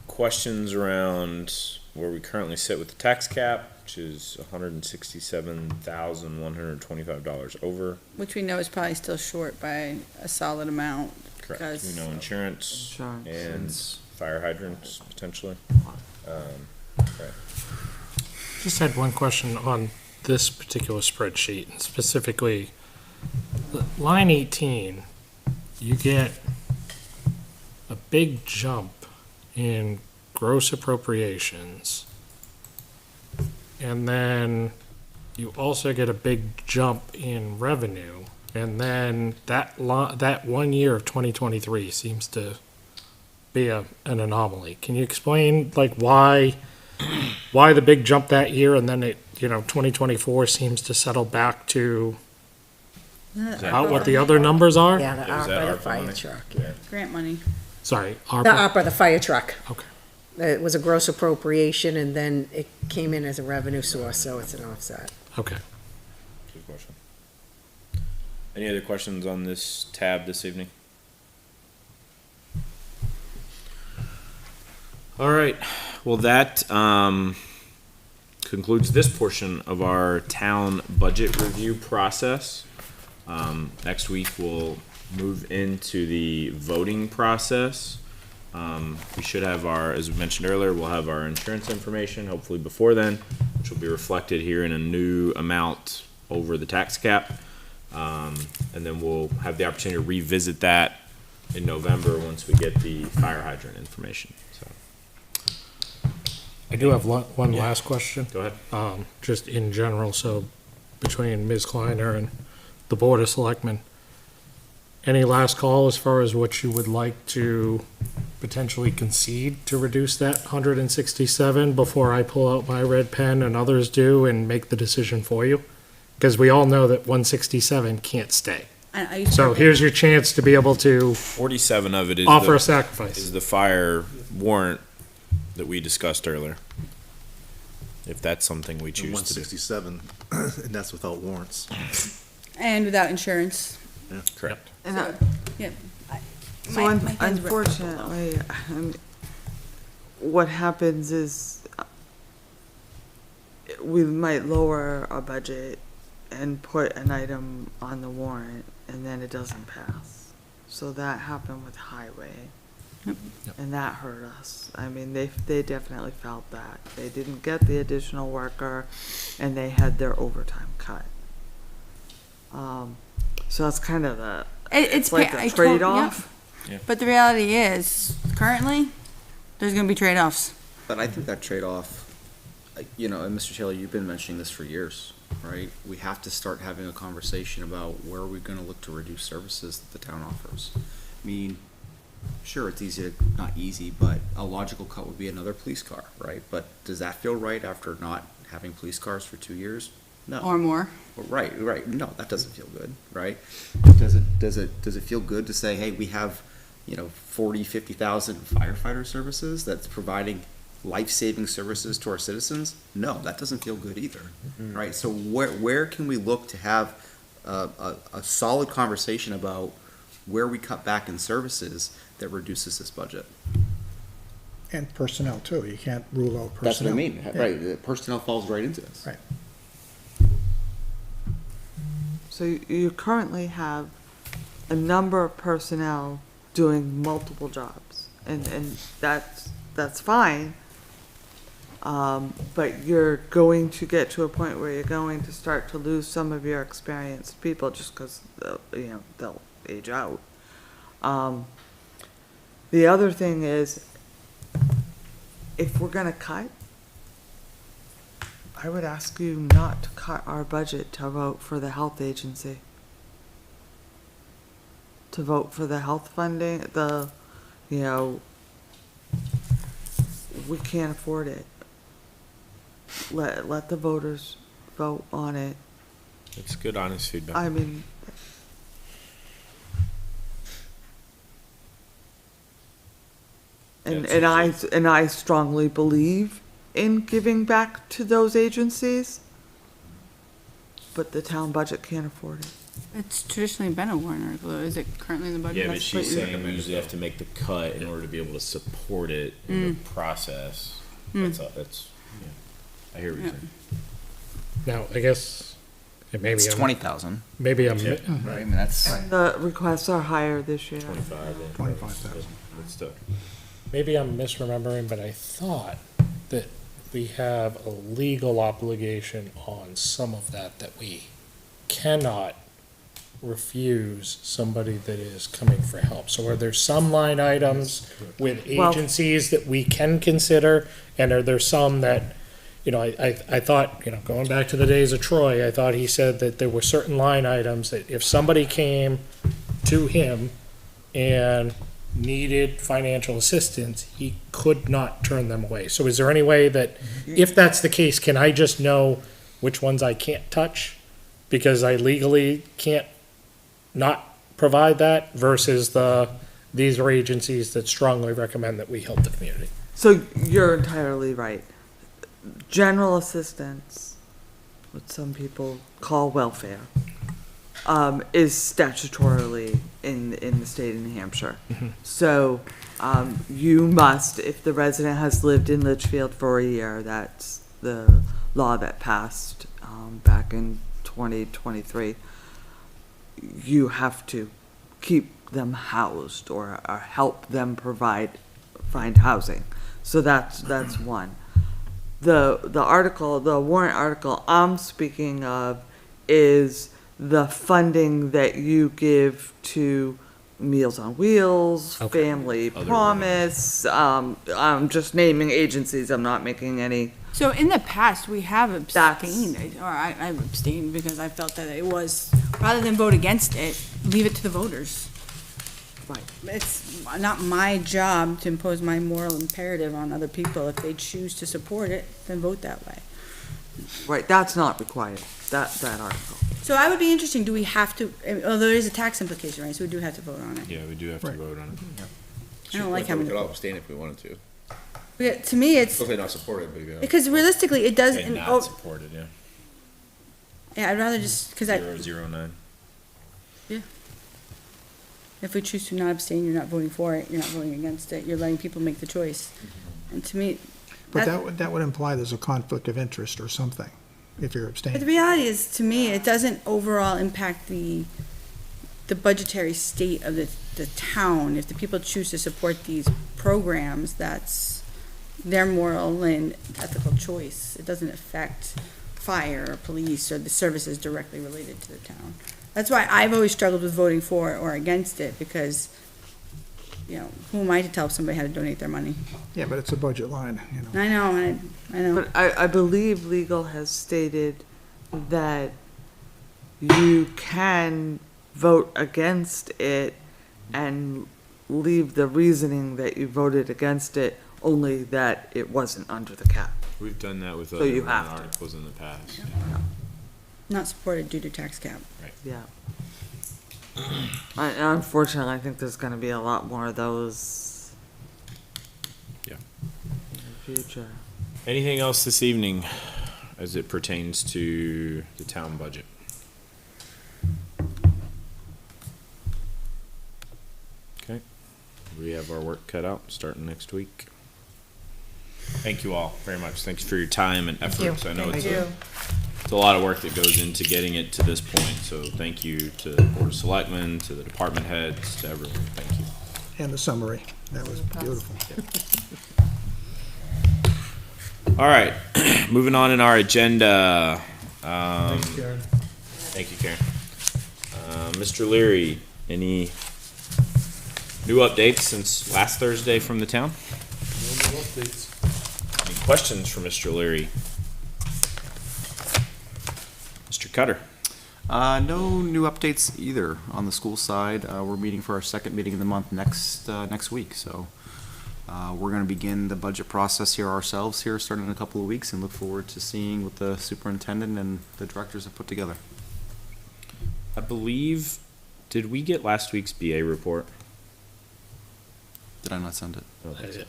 questions around where we currently sit with the tax cap, which is $167,125 over? Which we know is probably still short by a solid amount. Correct. because We know insurance and fire hydrants potentially. Right. Just had one question on this particular spreadsheet, and specifically, line 18, you get a big jump in gross appropriations, and then you also get a big jump in revenue, and then that 1 year of 2023 seems to be an anomaly. Can you explain, like, why the big jump that year, and then 2024 seems to settle back to about what the other numbers are? Yeah, the Is that ARPA, the ARPA fire money? truck, yeah. grant money. Sorry, The ARPA? ARPA, the fire truck. Okay. It was a gross appropriation, and then it came in as a revenue source, so it's an offset. Okay. Good question. Any other questions on this tab this evening? All right, well, that concludes this portion of our town budget review process. Next week, we'll move into the voting process. We should have as we mentioned earlier, we'll have our insurance information, hopefully before then, which will be reflected here in a new amount over the tax cap. And then we'll have the opportunity to revisit that in November once we get the fire hydrant information, so. I do have one last question. Go ahead. Just in general, so between Ms. Kleiner and the Board of Selectmen, any last call as far as what you would like to potentially concede to reduce that 167 before I pull out my red pen and others do and make the decision for you? Because we all know that 167 can't stay. I used to So here's your chance to be able to 47 of it is offer a the, sacrifice. is the fire warrant that we discussed earlier. If that's something we choose One to do. 67, and that's without warrants. and without insurance. Correct. And So, yeah. So unfortunately, what happens is we might lower our budget and put an item on the warrant, and then it doesn't pass. So that happened with highway. And that hurt us. I mean, they definitely felt that. They didn't get the additional worker, and they had their overtime cut. So that's kind of it's like a trade-off. Yeah. But the reality is, currently, there's gonna be trade-offs. But I think that trade-off, and Mr. Taylor, you've been mentioning this for years, right? We have to start having a conversation about where are we gonna look to reduce services that the town offers. I mean, sure, it's not easy, but a logical cut would be another police car, right? But does that feel right after not having police cars for 2 years? No. Or more. Right. No, that doesn't feel good, right? Does it feel good to say, hey, we have, 40, 50,000 firefighter services that's providing life-saving services to our citizens, no, that doesn't feel good either, right? So where can we look to have a solid conversation about where we cut back in services that reduces this budget? And personnel too, you can't rule out personnel. That's what I mean, Yeah. right? The personnel falls right into this. Right. So you currently have a number of personnel doing multiple jobs, and that's fine. But you're going to get to a point where you're going to start to lose some of your experienced people just because, they'll age out. The other thing is, if we're gonna cut, I would ask you not to cut our budget to vote for the health agency. To vote for the health funding, we can't afford it. Let the voters vote on it. It's good, honest feedback. I mean, and I strongly believe in giving back to those agencies, but the town budget can't afford it. It's traditionally been a warrant article. Is it currently in the budget? Yeah, but That's she's what you- saying we usually have to make the cut in order to be able to support it in the process. That's all, yeah. I hear what you're Yeah. saying. Now, I guess, and maybe It's I'm, 20,000, maybe I'm, right? I mean, that's. The requests are higher this year. 25,000. That's tough. maybe I'm misremembering, but I thought that we have a legal obligation on some of that we cannot refuse somebody that is coming for help. So are there some line items with Well- agencies that we can consider? And are there some that, I thought, going back to the days of Troy, I thought he said that there were certain line items that if somebody came to him and needed financial assistance, he could not turn them away. So is there any way that, if that's the case, can I just know which ones I can't touch? Because I legally can't not provide that versus these are agencies that strongly recommend that we help the community. So you're entirely right. General assistance, what some people call welfare, is statutorily in the state of New Hampshire. So, you must, if the resident has lived in Litchfield for a year, that's the law that passed, back in 2023, you have to keep them housed or help them find housing. So that's one. The warrant article I'm speaking of is the funding that you give to Meals on Wheels, Family Other Promise, I'm just naming agencies, I'm not making any. So in the past, we have abstained, or I've abstained because I felt that it was, rather than vote against it, leave it to the voters. Right. It's not my job to impose my moral imperative on other people. If they choose to support it, then vote that way. Right, that's not required, that article. So I would be interesting, do we have to, although there is a tax implication, right, so we do have to vote on it. Yeah, we do have to Right. vote on it. I don't like having We could all to, abstain if we wanted to. to me, it's, Hopefully not support it, but you know. because realistically, it does, And not supported, yeah. yeah, I'd rather just, because 009. if we choose to not abstain, you're not voting for it, you're not voting against it, you're letting people make the choice. And to me, But that would imply there's a conflict of interest or something, if you're but the abstaining. reality is, to me, it doesn't overall impact the budgetary state of the town. If the people choose to support these programs, that's their moral and ethical choice. It doesn't affect fire or police or the services directly related to the town. That's why I've always struggled with voting for or against it, because, who am I to tell somebody how to donate their money? Yeah, but it's a budget line, I know, I know. But I believe legal has stated that you can vote against it and leave the reasoning that you voted against it, only that it wasn't under the cap. We've done that with So other you warrant have to. articles in the past. Not supported due to tax cap. Yeah. Unfortunately, I think there's gonna be a lot more of those. Yeah. Anything else this evening as it pertains to the town budget? Okay, we have our work cut out starting next week. Thank you all very much. Thanks for your time and efforts. I know it's a lot of work that goes into getting it to this point, so thank you to the Board of Selectmen, to the department heads, to everyone. Thank you. And the summary, that was beautiful. All right, moving on in our agenda. Thanks, Karen. Thank you, Karen. Mr. Leary, any new updates since last Thursday from the town? No more updates. Any questions for Mr. Leary? Mr. Cutter? No new updates either on the school side. We're meeting for our second meeting of the month next week, so we're going to begin the budget process here ourselves here starting in a couple of weeks and look forward to seeing what the superintendent and the directors have put together. I believe, did we get last week's BA report? Did I not send it?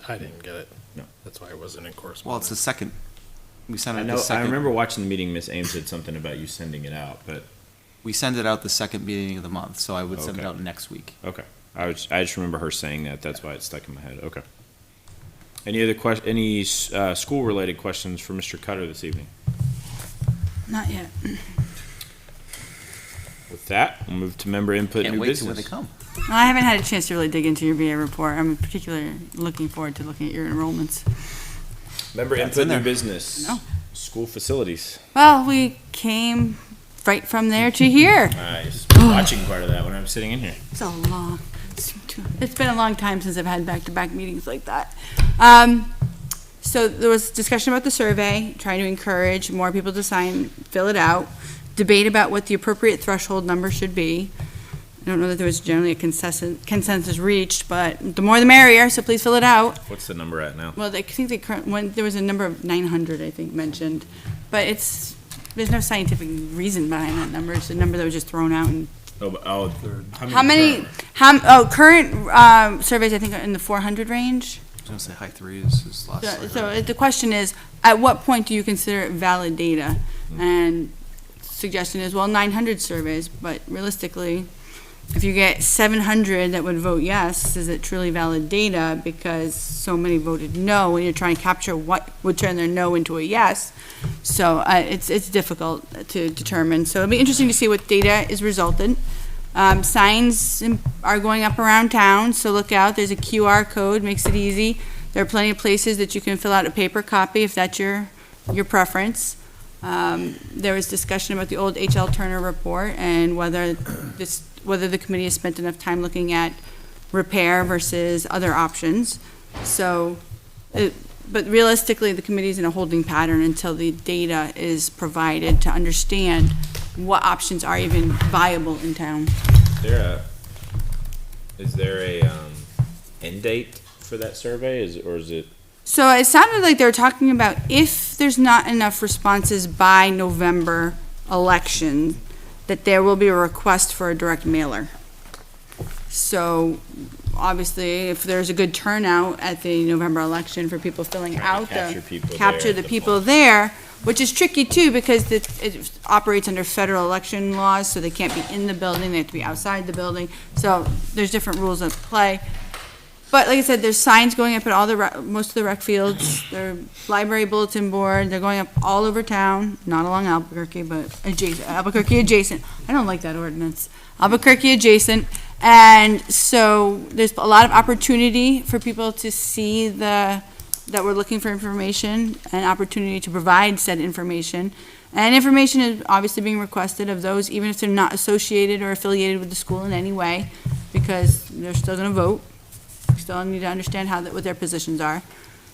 I didn't get it. No. That's why I wasn't in Well, correspondence. it's the second. We sent I it know, the second. I remember watching the meeting, Miss Ames said something about you sending it out, but, We send it out the second meeting of the month, so I would send it Okay. out next week. okay. I just remember her saying that, that's why it stuck in my head, okay. Any other any, school-related questions for Mr. Cutter this evening? Not yet. With that, we'll move to member input, Can't new wait till when they business. come. Well, I haven't had a chance to really dig into your BA report. I'm particularly looking forward to looking at your enrollments. Member That's input, in new there. business. No. School facilities. Well, we came right from there to here. I was watching part of that when I was sitting in here. It's been a long time since I've had back-to-back meetings like that. So there was discussion about the survey, trying to encourage more people to fill it out, debate about what the appropriate threshold number should be. I don't know that there was generally a consensus reached, but the more the merrier, so please fill it out. What's the number at now? Well, I think there was a number of 900, I think, mentioned, but there's no scientific reason behind that number. It's a number that was just thrown out. And How many? current surveys, I think, are in the 400 range. I was going to say high threes is last. I heard. So the question is, at what point do you consider it valid data? And suggestion is, well, 900 surveys, but realistically, if you get 700 that would vote yes, is it truly valid data? Because so many voted no, and you're trying to capture what would turn their no into a yes. So it's difficult to determine. So it'll be interesting to see what data is resulted. Signs are going up around town, so look out. There's a QR code, makes it easy. There are plenty of places that you can fill out a paper copy if that's your preference. There was discussion about the old H.L. Turner report and whether the committee has spent enough time looking at repair versus other options. So, but realistically, the committee's in a holding pattern until the data is provided to understand what options are even viable in town. Is there a end date for that survey? Or is it? So it sounded like they were talking about if there's not enough responses by November election, that there will be a request for a direct mailer. So obviously, if there's a good turnout at the November election for people filling out capture people capture there the at the people there, which is tricky too, because it operates under federal election laws, so they can't be in the building, they have to be outside the building. So there's different rules at play. But like I said, there's signs going up at all most of the rec fields, their library bulletin board, they're going up all over town, not along Albuquerque, but Albuquerque adjacent. I don't like that ordinance. Albuquerque adjacent. And so there's a lot of opportunity for people to see that we're looking for information and opportunity to provide said information. And information is obviously being requested of those, even if they're not associated or affiliated with the school in any way, because they're still gonna vote. Still need to understand what their positions are.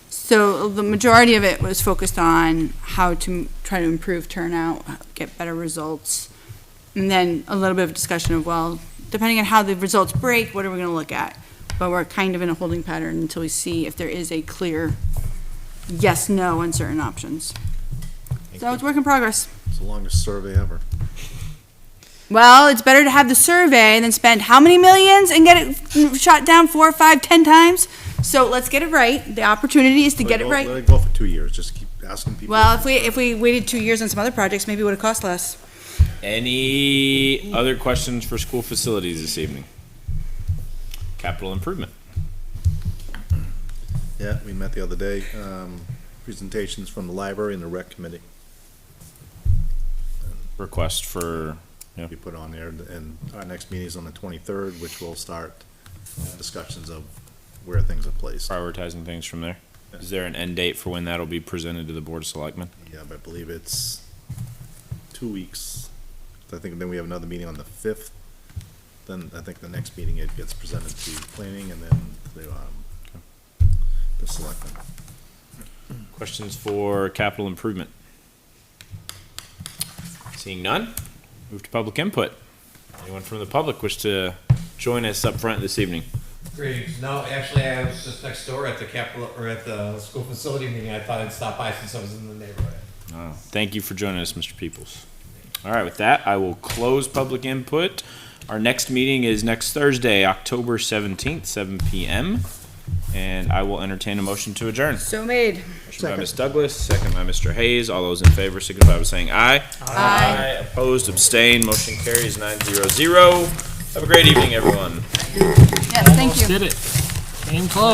So the majority of it was focused on how to try to improve turnout, get better results, and then a little bit of discussion of, well, depending on how the results break, what are we going to look at? But we're kind of in a holding pattern until we see if there is a clear yes, no on certain options. So it's work in progress. It's the longest survey ever. Well, it's better to have the survey than spend how many millions and get it shot down 4, 5, 10 times? So let's get it right. The opportunity is to get it Let right. it go for 2 years, just keep asking people. Well, if we waited 2 years on some other projects, maybe it would have cost less. Any other questions for school facilities this evening? Capital improvement. Yeah, we met the other day, presentations from the library and the rec committee. Request for, We put on there, and our next meeting is on the 23rd, which will start discussions of where things are placed. prioritizing things from there. Is there an end date for when that'll be presented to the Board of Selectmen? Yeah, I believe it's 2 weeks. I think then we have another meeting on the 5th. Then I think the next meeting it gets presented to planning and then the selectmen. Questions for capital improvement? Seeing none, move to public input. Anyone from the public wish to join us up front this evening? Greetings. No, actually, I was just next door at the Capitol, or at the school facility meeting. I thought I'd stop by since I was in the neighborhood. Oh, thank you for joining us, Mr. Peoples. All right, with that, I will close public input. Our next meeting is next Thursday, October 17th, 7 p.m. And I will entertain a motion to adjourn. So made. Motion by Ms. Douglas, second by Mr. Hayes. All those in favor signify by saying aye. Aye. Opposed, abstained, motion carries 9-0-0. Have a great evening, everyone. Yes, thank you. Did it. Came close.